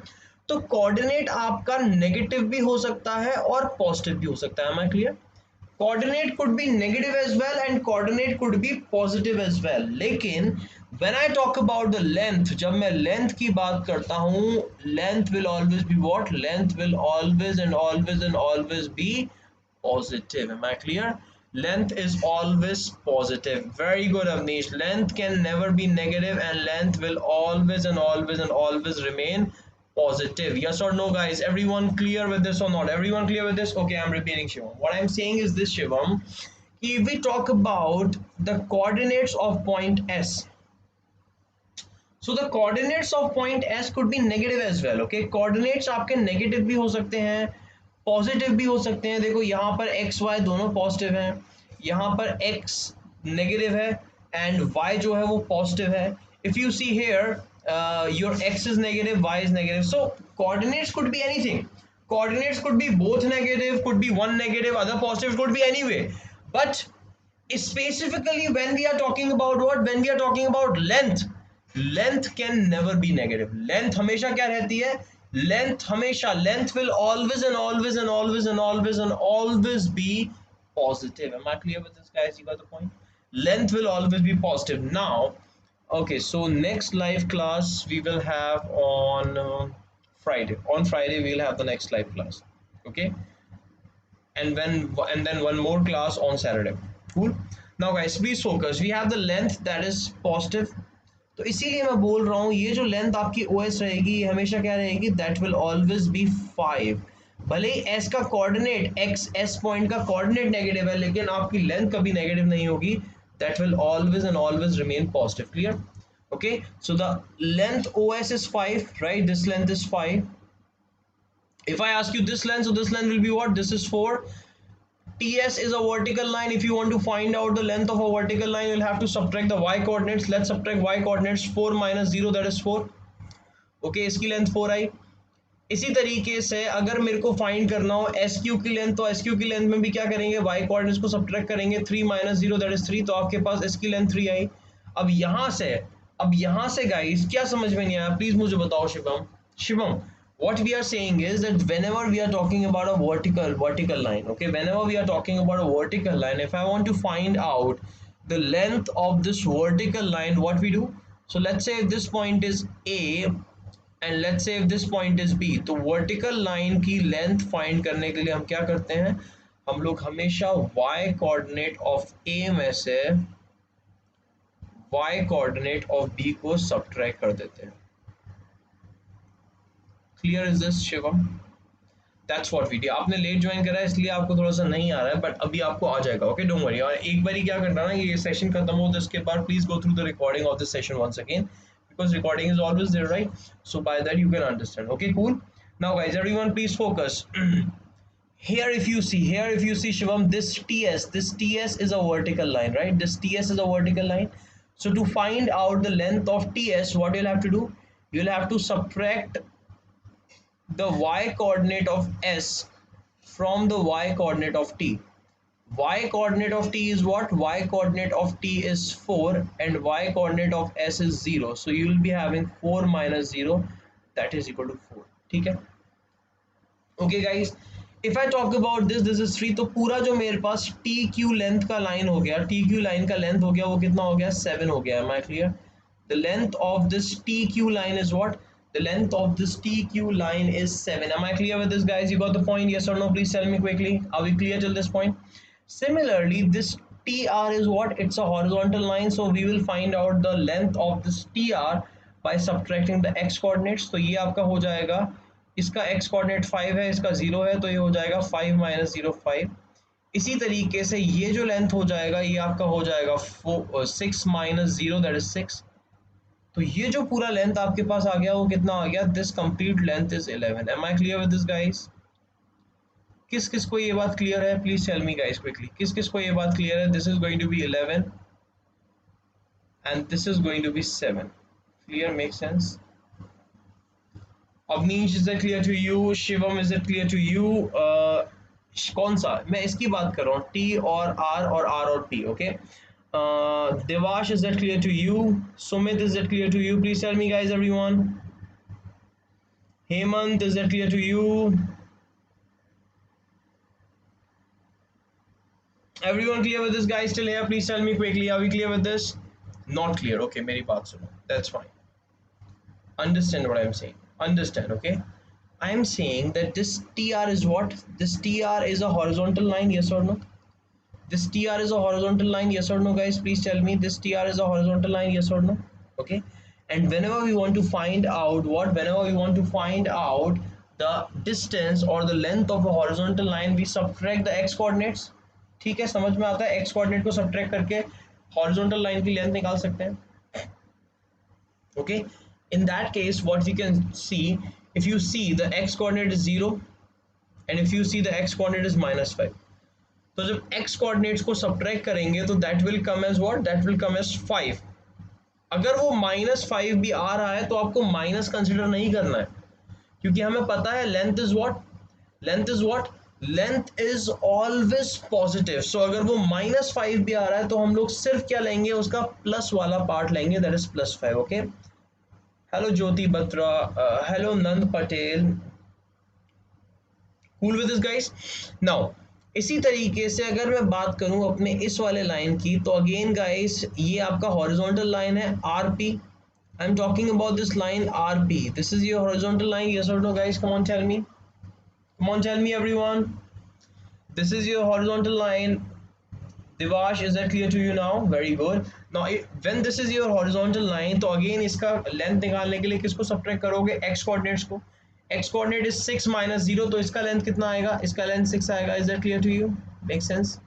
तो coordinate आपका negative भी हो सकता है और positive भी हो सकता है. Am I clear? Coordinate could be negative as well and coordinate could be positive as well. लेकिन when I talk about the length, जब मैं length की बात करता हूँ, length will always be what? Length will always and always and always be positive. Am I clear? Length is always positive. Very good, Avnish. Length can never be negative and length will always and always and always remain positive. Yes or no, guys? Everyone clear with this or not? Everyone clear with this? Okay, I'm repeating, Shivam. What I'm saying is this, Shivam. If we talk about the coordinates of point S, so the coordinates of point S could be negative as well. Okay, coordinates आपके negative भी हो सकते हैं, positive भी हो सकते हैं. देखो यहाँ पर एक्स वाई दोनों पॉजिटिव हैं, यहाँ पर एक्स नेगेटिव है एंड वाई जो है वो पॉजिटिव है. If you see here your x is negative, y is negative. So coordinates could be anything. Coordinates could be both negative, could be one negative, other positive, could be anyway. But specifically when we are talking about what? When we are talking about length, length can never be negative. Length हमेशा क्या रहती है? Length हमेशा, length will always and always and always and always and always be positive. Am I clear with this, guys? You got the point? Length will always be positive. Now, okay, so next live class we will have on Friday. On Friday we will have the next live class. Okay, and then one more class on Saturday. Cool. Now guys please focus, we have the length that is positive, तो इसीलिए मैं बोल रहा हूँ ये जो length आपकी OS रहेगी ये हमेशा क्या रहेगी, दैट विल ऑलवेज बी 5। भले ही S का कोऑर्डिनेट S पॉइंट का कोऑर्डिनेट नेगेटिव है, लेकिन आपकी लेंथ कभी नेगेटिव नहीं होगी, that will always and always remain positive. Clear? okay, so the length OS is 5, right? This length is 5. If I ask you this length, so this length will be what? This is 4. TS is a vertical line. If you want to find out the length of a vertical line, you'll have to subtract the y coordinates. Let's subtract y coordinates. 4 minus 0, that is 4. Okay, इसकी length 4 आई। इसी तरीके से अगर मेरे को find करना हो S Q की लेंथ, तो एस क्यू की लेंथ में भी क्या करेंगे, वाई कोऑर्डिनेट्स को सब्ट्रैक्ट करेंगे। 3 माइनस 0 दैट इज 3, तो आपके पास एस की लेंथ 3 आई। अब यहाँ से गाइस क्या समझ में नहीं आया, प्लीज मुझे बताओ Shivam. Shivam, what we are saying is that whenever we are talking about a vertical line, okay, whenever we are talking about a vertical line, if I want to find out the length of this vertical line, what we do, so let's say if this point is A and let's say if this point is B, तो vertical line की length find करने के लिए हम क्या करते हैं, हम लोग हमेशा y coordinate of A में से y coordinate of B को subtract कर देते हैं। Clear is this Shivam? That's what we do. आपने लेट ज्वाइन करा है इसलिए आपको थोड़ा सा नहीं आ रहा है, बट अभी आपको आ जाएगा। Okay, don't worry. और एक बारी क्या करना ना, ये सेशन खत्म हो तो इसके बाद please go through the recording of this session once again, because recording is always there, right? So by that you can understand. Okay, cool. Now guys, everyone please focus. Here if you see Shivam, this TS is a vertical line, right? This TS is a vertical line. So to find out the length of TS, what you'll have to do, you'll have to subtract the y coordinate of S from the y coordinate of T. Y coordinate of T is what? Y coordinate of T is 4 and y coordinate of S is 0. So you will be having 4 minus 0, that is equal to 4. ठीक है? Okay guys, if I talk about this is 3, तो पूरा जो मेरे पास TQ length का line हो गया, TQ line का लेंथ हो गया, वो कितना हो गया? 7 हो गया। Am I clear? The length of this TQ line is what? The length of this TQ line is 7. Am I clear with this, guys? You got the point? Yes or no? Please tell me quickly. Are we clear till this point? Similarly, this TR is what? It's a horizontal line, so we will find out the length of this TR by subtracting the x coordinates. तो ये आपका हो जाएगा, इसका x coordinate 5 है, इसका 0 है, तो ये हो जाएगा 5 माइनस 0 5। इसी तरीके से ये जो लेंथ हो जाएगा ये आपका हो जाएगा 6 माइनस 0 दैट इज 6। तो ये जो पूरा लेंथ आपके पास आ गया वो कितना आ गया? This complete length is 11। Am I clear with this guys? किस किस को ये बात क्लियर है? Please tell me guys quickly, किस किस को ये बात क्लियर है? This is going to be 11 and this is going to be 7। Clear? Make sense? Avnish, is it clear to you? Shivam, is it clear to you? कौन सा? मैं इसकी बात कर रहा हूँ, T और R और T, okay? Devash, is that clear to you? Sumit, is that clear to you? Please tell me guys, everyone. Hemant, is that clear to you? Everyone clear with this guys still here? Please tell me quickly, are we clear with this? Not clear, okay, मेरी बात सुनो, that's fine. Understand what I'm saying? Understand, okay? I am saying that this TR is what? This TR is a horizontal line, yes or no? This TR is a horizontal line, yes or no, guys? Please tell me, this TR is a horizontal line, yes or no? Okay? And whenever we want to find out what? Whenever we want to find out the distance or the length of a horizontal line, we subtract the x coordinates. ठीक है, समझ में आता है? x coordinate को subtract करके horizontal line की length निकाल सकते हैं। Okay? In that case, what we can see, if you see the x coordinate is 0 and if you see the x coordinate is minus 5, तो जब x coordinates को subtract करेंगे तो that will come as what? That will come as 5। अगर वो minus 5 भी आ रहा है तो आपको minus consider नहीं करना है, क्योंकि हमें पता है length is what? Length is what? Length is always positive। So अगर वो minus 5 भी आ रहा है तो हम लोग सिर्फ क्या लेंगे? उसका plus वाला part लेंगे, that is plus 5, okay? Hello Jyoti Batra, hello Nand Patel, cool with this guys? Now इसी तरीके से अगर मैं बात करूं अपने इस वाले लाइन की, तो अगेन गाइस ये आपका हॉरिजॉन्टल लाइन है RP। I am talking about this line RP, this is your horizontal line, yes और no guys? Come on tell me, come on tell me everyone, this is your horizontal line, Devash, is that clear to you now? Very good. Now, when this is your horizontal line, तो again इसका length निकालने के लिए किसको subtract करोगे? X coordinates को. X coordinate is 6 minus 0, तो इसका length कितना आएगा? इसका length 6 आएगा. Is that clear to you? Makes sense?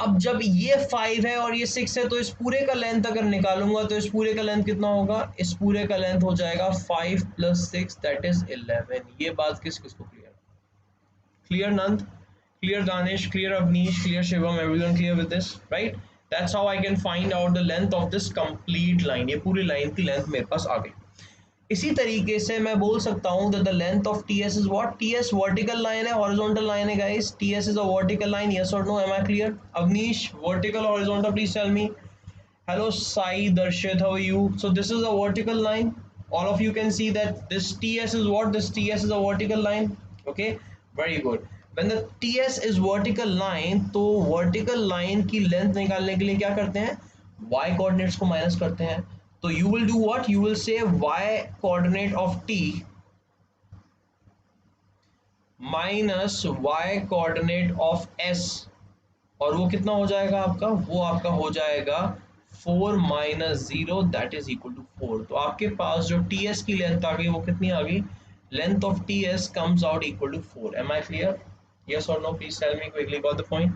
अब जब ये 5 है और ये 6 है, तो इस पूरे का लेंथ अगर निकालूंगा तो इस पूरे का लेंथ कितना होगा? इस पूरे का लेंथ हो जाएगा 5 plus 6, that is 11. ये बात किसको clear? Clear Nand? Clear Danish? Clear Avnish? Clear Shivam? Everyone clear with this? Right? That's how I can find out the length of this complete line. ये पूरी लाइन की length मेरे पास आ गई. इसी तरीके से मैं बोल सकता हूँ that the length of TS is what? TS vertical line है, horizontal line है guys. TS is a vertical line, yes or no? Am I clear? Avnish, vertical or horizontal? Please tell me. Hello Sai, Darshit, how are you? So this is a vertical line. All of you can see that this TS is what? This TS is a vertical line. Okay, very good. When the TS is vertical line, तो vertical line की length निकालने के लिए क्या करते हैं? Y coordinates को minus करते हैं. So you will do what? You will say y coordinate of t minus y coordinate of s, और वो कितना हो जाएगा आपका? वो आपका हो जाएगा 4 minus 0, that is equal to 4. तो आपके पास जो ts की लेंथ आ गई वो कितनी आ गई? Length of ts comes out equal to 4. Am I clear? Yes or no? Please tell me quickly. Got the point?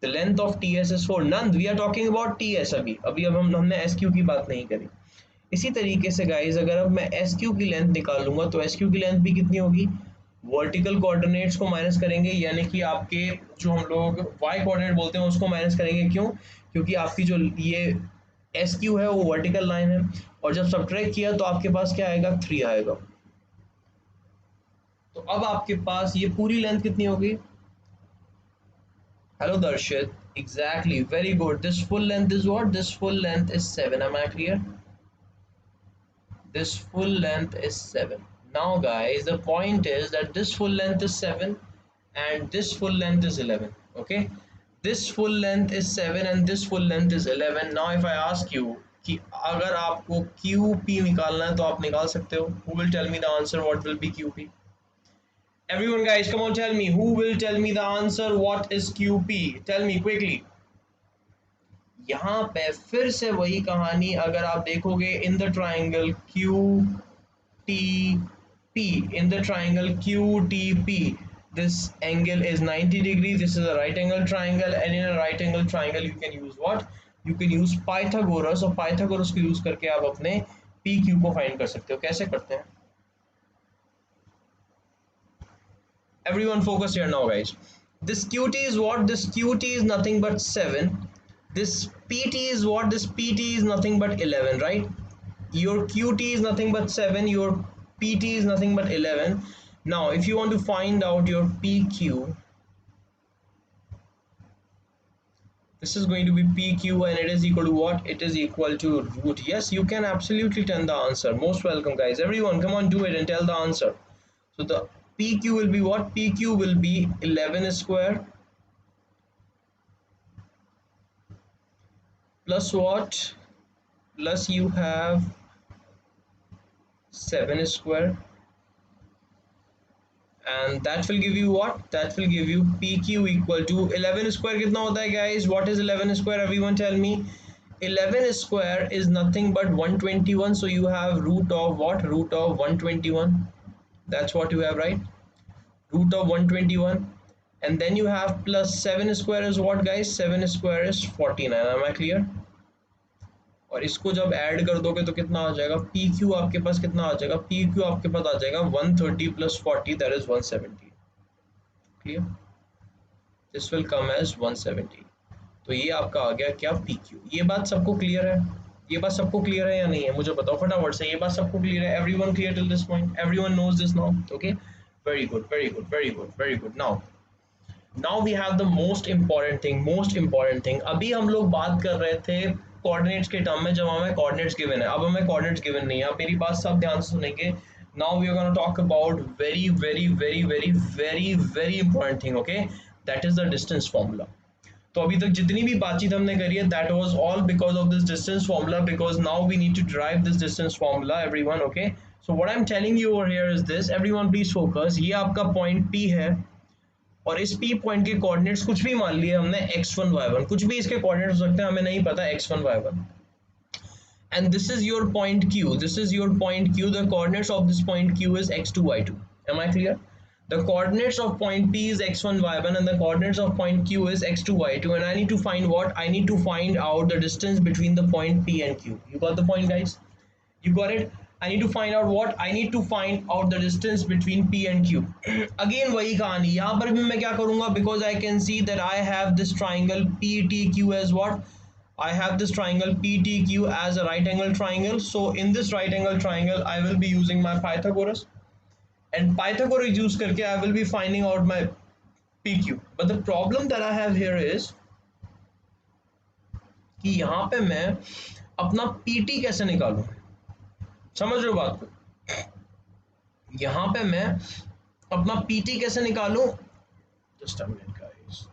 The length of ts is 4. Nand, we are talking about ts अभी अब हमने sq की बात नहीं करी. इसी तरीके से गाइज अगर अब मैं एस क्यू की लेंथ निकाल लूंगा तो एस क्यू की लेंथ भी कितनी होगी? वर्टिकल कोऑर्डिनेट्स को माइनस करेंगे, यानी कि आपके जो हम लोग वाई कोऑर्डिनेट बोलते हैं उसको माइनस करेंगे. क्यों? क्योंकि आपकी जो ये एस क्यू है वो वर्टिकल लाइन है, और जब सब्ट्रैक्ट किया तो आपके पास क्या आएगा? 3 आएगा. तो अब आपके पास ये पूरी लेंथ कितनी होगी? हेलो दर्शित, exactly, very good. This full length is what? This full length is 7. Am I clear? This full length is 7. Now guys, the point is that this full length is 7 and this full length is 11. Okay, this full length is 7 and this full length is 11. Now if I ask you कि अगर आपको QP निकालना है तो आप निकाल सकते हो. Who will tell me the answer? What will be QP? Everyone guys, come on, tell me. Who will tell me the answer? What is QP? Tell me quickly. यहाँ पे फिर से वही कहानी, अगर आप देखोगे in the triangle QTP, in the triangle QTP, this angle is 90 degrees. This is a right angle triangle, and in a right angle triangle you can use what? You can use Pythagoras, और Pythagoras को use करके आप अपने PQ को find कर सकते हो. कैसे करते हैं? Everyone focus here now guys. This QT is what? This QT is nothing but 7. This PT is what? This PT is nothing but 11, right? Your QT is nothing but 7, your PT is nothing but 11. Now if you want to find out your PQ, this is going to be PQ, and it is equal to what? It is equal to root. Yes, you can absolutely tell the answer. Most welcome guys. Everyone come on, do it and tell the answer. So the PQ will be what? PQ will be 11 square plus what? Plus you have 7 square, and that will give you what? That will give you PQ equal to 11 square. कितना होता है guys? What is 11 square? Everyone tell me. 11 square is nothing but 121. So you have root of what? Root of 121. That's what you have, right? Root of 121. And then you have plus 7 square is what guys? 7 square is 49. Am I clear? और इसको जब add कर दोगे तो कितना आ जाएगा? PQ आपके पास कितना आ जाएगा? PQ आपके पास आ जाएगा 130 plus 40, that is 170. Clear? This will come as 170. तो ये आपका आ गया क्या? PQ. ये बात सबको क्लियर है? ये बात सबको क्लियर है या नहीं है? मुझे बताओ फटाफट से. ये बात सबको क्लियर है? Everyone clear till this point? Everyone knows this now? Okay? Very good, very good, very good, very good. Now we have the most important thing. अभी हम लोग बात कर रहे थे कोऑर्डिनेट्स के टर्म में जब हमें कोऑर्डिनेट्स गिवन है. अब हमें कोऑर्डिनेट्स गिवन नहीं है. आप मेरी बात सब ध्यान से सुनेंगे. Now we are gonna talk about very important thing. Okay, that is the distance formula. तो अभी तक जितनी भी बातचीत हमने करी है that was all because of this distance formula, because now we need to derive this distance formula. Everyone okay? So what I am telling you over here is this. Everyone please focus. ये आपका point P है, और इस P point के coordinates कुछ भी मान लिए हमने x1 y1, कुछ भी इसके कोऑर्डिनेट्स हो सकते हैं, हमें नहीं पता x1 y1. And this is your point Q. This is your point Q. The coordinates of this point Q is x2 y2. Am I clear? The coordinates of point P is x1 y1 and the coordinates of point Q is x2 y2, and I need to find what? I need to find out the distance between the point P and Q. You got the point, guys? You got it? I need to find out what? I need to find out the distance between P and Q. Again वही कहानी, यहाँ पर भी मैं क्या करूँगा? Because I can see that I have this triangle PTQ as what? I have this triangle PTQ as a right angle triangle. So in this right angle triangle, I will be using my Pythagoras, and Pythagoras use करके I will be finding out my PQ. But the problem that I have here is कि यहाँ पे मैं अपना PT कैसे निकालूं? समझ रहे हो बात को? यहाँ पे मैं अपना PT कैसे निकालूं? Just a minute, guys.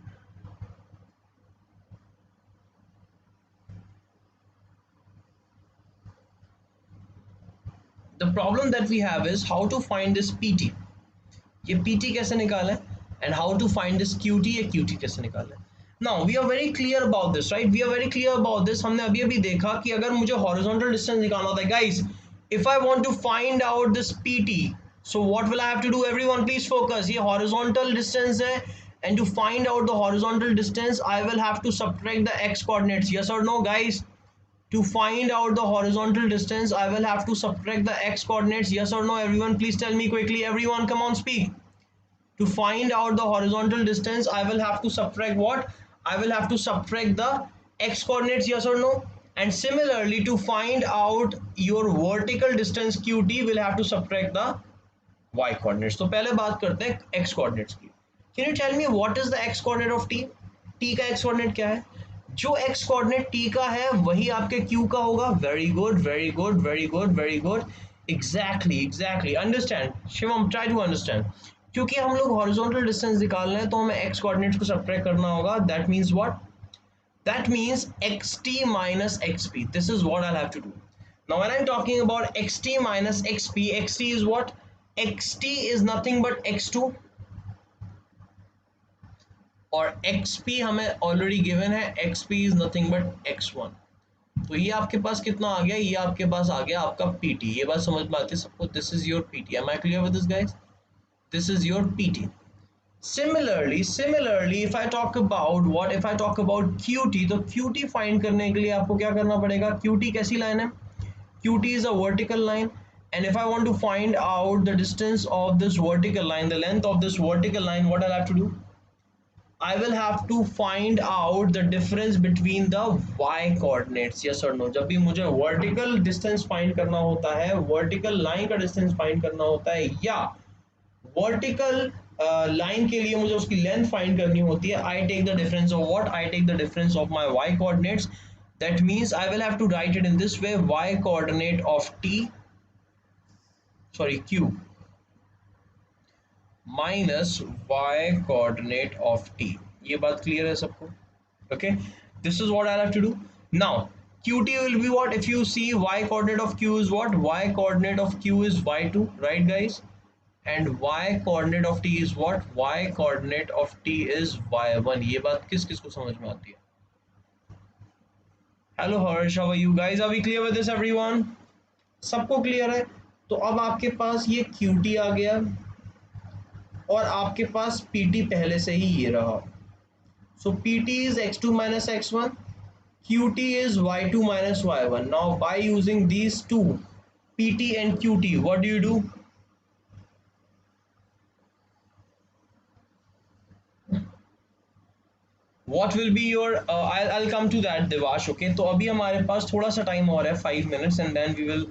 The problem that we have is how to find this PT. ये PT कैसे निकालें? And how to find this QT, ये QT कैसे निकालें? Now we are very clear about this, right? We are very clear about this. हमने अभी अभी देखा कि अगर मुझे horizontal distance निकालना होता है, guys, if I want to find out this PT, so what will I have to do? Everyone please focus. ये horizontal distance है, and to find out the horizontal distance I will have to subtract the x coordinates. Yes or no, guys? To find out the horizontal distance I will have to subtract the x coordinates. Yes or no? Everyone please tell me quickly. Everyone come on, speak. To find out the horizontal distance I will have to subtract what? I will have to subtract the x coordinates. Yes or no? And similarly, to find out your vertical distance QT will have to subtract the y coordinates. तो पहले बात करते हैं x coordinates की. Can you tell me what is the x coordinate of t? t का x coordinate क्या है? जो x coordinate t का है वही आपके q का होगा. Very good, very good, very good, very good. Exactly, exactly. Understand, Shivam, try to understand. क्योंकि हम लोग horizontal distance निकाल रहे हैं तो हमें x coordinates को subtract करना होगा. That means what? That means xt minus xp. This is what I'll have to do. Now when I'm talking about xt minus xp, xt is what? xt is nothing but x2 और xp हमें already given है, xp is nothing but x1. तो ये आपके पास कितना आ गया? ये आपके पास आ गया आपका pt. ये बात समझ में आती है सबको? This is your pt. Am I clear with this, guys? This is your pt. Similarly, if I talk about what? If I talk about QT, तो QT find करने के लिए आपको क्या करना पड़ेगा? QT कैसी line है? QT is a vertical line, and if I want to find out the distance of this vertical line, the length of this vertical line, what I'll have to do? I will have to find out the difference between the y coordinates. Yes or no? जब भी मुझे vertical distance find करना होता है, vertical line का distance find करना होता है, या vertical line के लिए मुझे उसकी length find करनी होती है, I take the difference of what? I take the difference of my y coordinates. That means I will have to write it in this way: y coordinate of q minus y coordinate of t. ये बात clear है सबको? Okay, this is what I'll have to do. Now qt will be what? If you see, y coordinate of q is what? Y coordinate of q is y2, right, guys? And y coordinate of t is what? Y coordinate of t is y1. ये बात किस किस को समझ में आती है? Hello Harsh, how are you guys? Are we clear with this, everyone? सबको clear है? तो अब आपके पास ये qt आ गया और आपके पास pt पहले से ही ये रहा. So pt is x2 minus x1, qt is y2 minus y1. Now by using these two, pt and qt, what do you do? What will be your I'll come to that, Devash. Okay, तो अभी हमारे पास थोड़ा सा time और है, 5 minutes, and then we will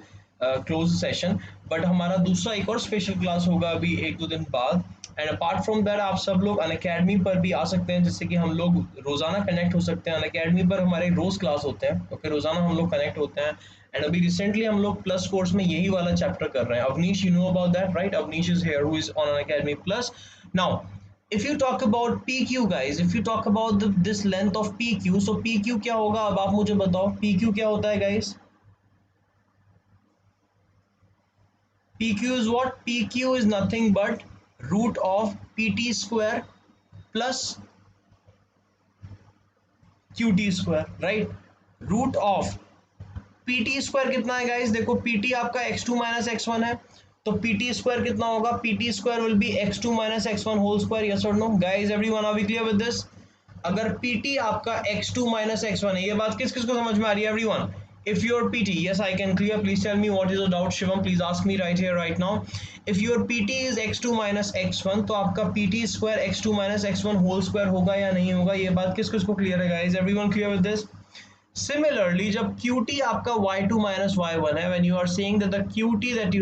close the session. But हमारा दूसरा एक और स्पेशल क्लास होगा अभी 1-2 दिन बाद. एंड अपार्ट फ्रॉम दैट आप सब लोग अनअकैडमी पर भी आ सकते हैं, जिससे कि हम लोग रोज़ाना कनेक्ट हो सकते हैं. अनअकैडमी पर हमारे रोज़ क्लास होते हैं, ओके, रोज़ाना हम लोग कनेक्ट होते हैं. एंड अभी रिसेंटली हम लोग प्लस कोर्स में यही वाला चैप्टर कर रहे हैं. Avnish, you know about that, right? Avnish is here, who is on Unacademy plus. Now if you talk about PQ, guys, if you talk about this length of PQ, so PQ क्या होगा? अब आप मुझे बताओ PQ क्या होता है, guys? PQ is what? PQ is nothing but root of PT square plus QT square, right. Root of PT square कितना है गाइस, देखो PT आपका x2 माइनस x1 है, तो PT स्क्वायर कितना होगा, PT square will be x2 minus x1 whole square, yes और no guys, everyone are we clear with this. अगर PT आपका x2 माइनस x1 है, ये बात किस किस को समझ में आ रही है everyone? If your PT, yes I can clear, please tell me what is the doubt Shivam, please ask me right here right now. If your PT is x2 minus x1, तो आपका PT square x2 minus x1 whole square होगा या नहीं होगा, ये बात किस किस को क्लियर है guys, everyone clear with this? Similarly, जब QT आपका y2 minus y1 है, when you are saying that the QT that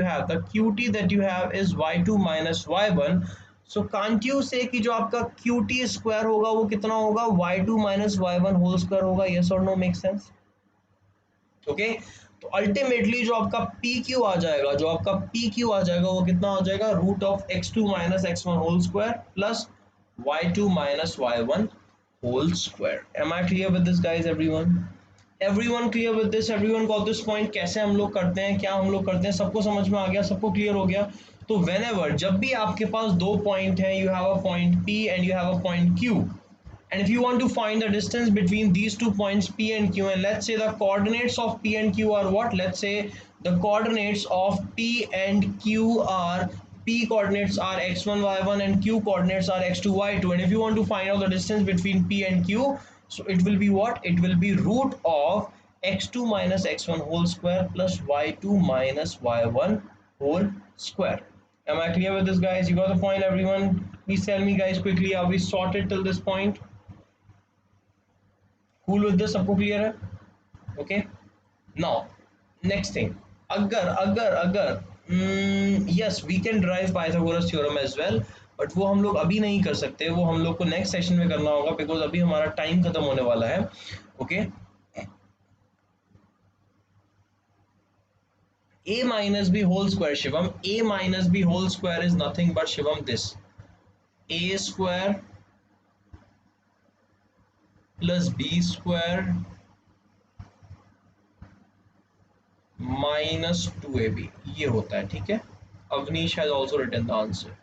you have is y2 minus y1, so can't you say कि जो आपका QT square होगा वो कितना होगा, y2 minus y1 whole square होगा, yes or no, make sense? Okay, तो ultimately जो आपका PQ आ जाएगा, वो कितना हो जाएगा, root of x2 minus x1 whole square plus y2 minus y1 whole square. Am I clear with this guys, everyone clear with this, everyone got this point? कैसे हम लोग करते हैं, क्या हम लोग करते हैं, सबको समझ में आ गया, सबको क्लियर हो गया? तो व्हेनेवर, जब भी आपके पास दो पॉइंट है, you have a point P and you have a point Q, and if you want to find the distance between these 2 points P and Q, and let's say the coordinates of P and Q are what, let's say the coordinates of P and Q are, P coordinates are x1 y1 and Q coordinates are x2 y2, and if you want to find out the distance between P and Q, so it will be what, it will be root of x2 minus x1 whole square plus y2 minus y1 whole square. Am I clear with this guys? You got the point everyone? Please tell me guys quickly, are we sorted till this point? Cool with this, सबको clear है? Okay, now next thing, अगर yes we can derive Pythagoras theorem as well, but वो हम लोग अभी नहीं कर सकते, वो हम लोग को नेक्स्ट सेशन में करना होगा, बिकॉज अभी हमारा टाइम खत्म होने वाला है। Okay, a minus b whole square, Shivam, a minus b whole square is nothing but Shivam this, a square plus b square minus 2ab, ये होता है, ठीक है। Avnish has also written the answer.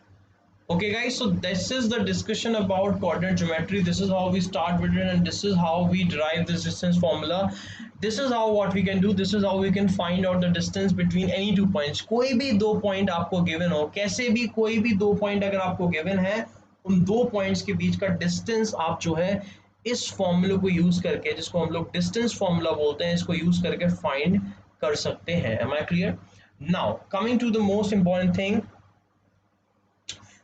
Okay guys, so this is the discussion about coordinate geometry. This is how we start with it, and this is how we derive this distance formula. This is how what we can do, this is how we can find out the distance between any 2 points. कोई भी दो point आपको given हो, कैसे भी कोई भी दो पॉइंट अगर आपको गिवन है, उन दो पॉइंट्स के बीच का डिस्टेंस आप जो है इस फॉर्मूले को यूज करके, जिसको हम लोग डिस्टेंस फॉर्मूला बोलते हैं, इसको यूज करके फाइंड कर सकते हैं। Am I clear? Now coming to the most important thing,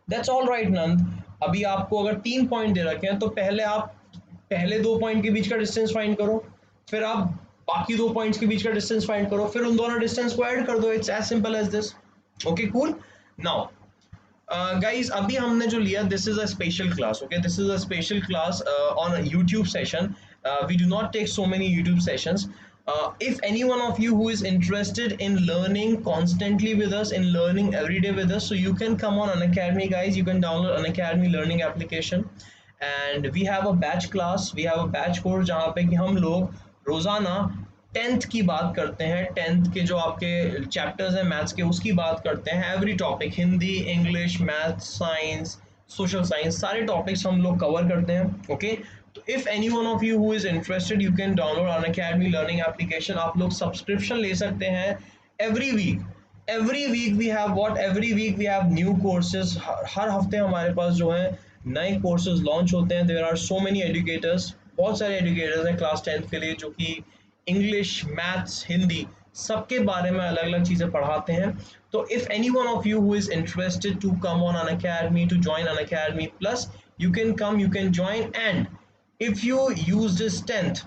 that's all right नंद। अभी आपको अगर 3 पॉइंट दे रखे हैं, तो पहले आप पहले दो पॉइंट के बीच का डिस्टेंस फाइंड करो, फिर आप बाकी दो पॉइंट्स के बीच का डिस्टेंस फाइंड करो, फिर उन दोनों डिस्टेंस को ऐड कर दो। It's as simple as this. Okay cool. Now guys, अभी हमने जो लिया, this is a special class. Okay, this is a special class on YouTube session. We do not take so many YouTube sessions. If any one of you who is interested in learning constantly with us, in learning every day with us, so you can come on Unacademy guys, you can download Unacademy learning application, and we have a batch class, we have a batch course जहाँ पे कि हम लोग रोजाना 10th की बात करते हैं, 10th के जो आपके चैप्टर्स हैं मैथ्स के, उसकी बात करते हैं। Every topic, Hindi, English, maths, science, social science, सारे टॉपिक्स हम लोग कवर करते हैं। ओके, तो if any one of you who is interested, you can download Unacademy learning application. आप लोग सब्सक्रिप्शन ले सकते हैं every week. Every week we have what, every week we have new courses. हर हफ्ते हमारे पास जो है नए कोर्सेज लॉन्च होते हैं। There are so many educators, बहुत सारे एजुकेटर्स हैं क्लास 10th के लिए, जो कि इंग्लिश, मैथ्स, हिंदी, सबके बारे में अलग अलग चीज़ें पढ़ाते हैं। तो if any one of you who is interested to come on Unacademy, to join Unacademy plus, you can come, you can join, and if you use this 10th,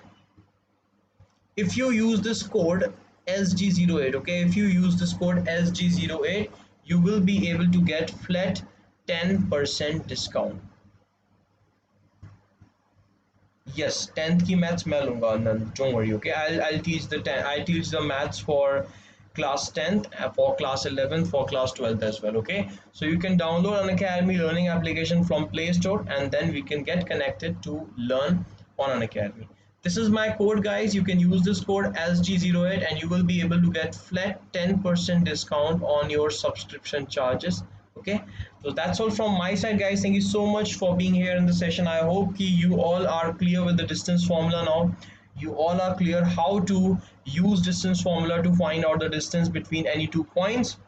if you use this code SG08, okay, if you use this code SG08, you will be able to get flat 10% discount. Yes, 10th की maths मैं लूँगा, don't worry, okay, I'll teach the 10, I teach the maths for class 10th, for class 11th, for class 12th as well. Okay, so you can download an Unacademy learning application from Play Store, and then we can get connected to learn on Unacademy. This is my code guys, you can use this code SG08 and you will be able to get flat 10% discount on your subscription charges Okay, so that's all from my side, guys. Thank you so much for being here in the session. I hope you all are clear with the distance formula now. You all are clear how to use distance formula to find out the distance between any 2 points.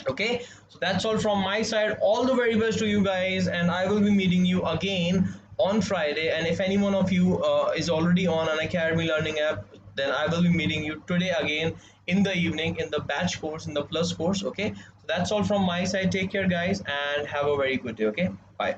Okay, so that's all from my side. All the very best to you guys, and I will be meeting you again on Friday. And if any one of you is already on an Academy Learning app, then I will be meeting you today again in the evening in the batch course, in the plus course. Okay, so that's all from my side. Take care, guys, and have a very good day. Okay, bye.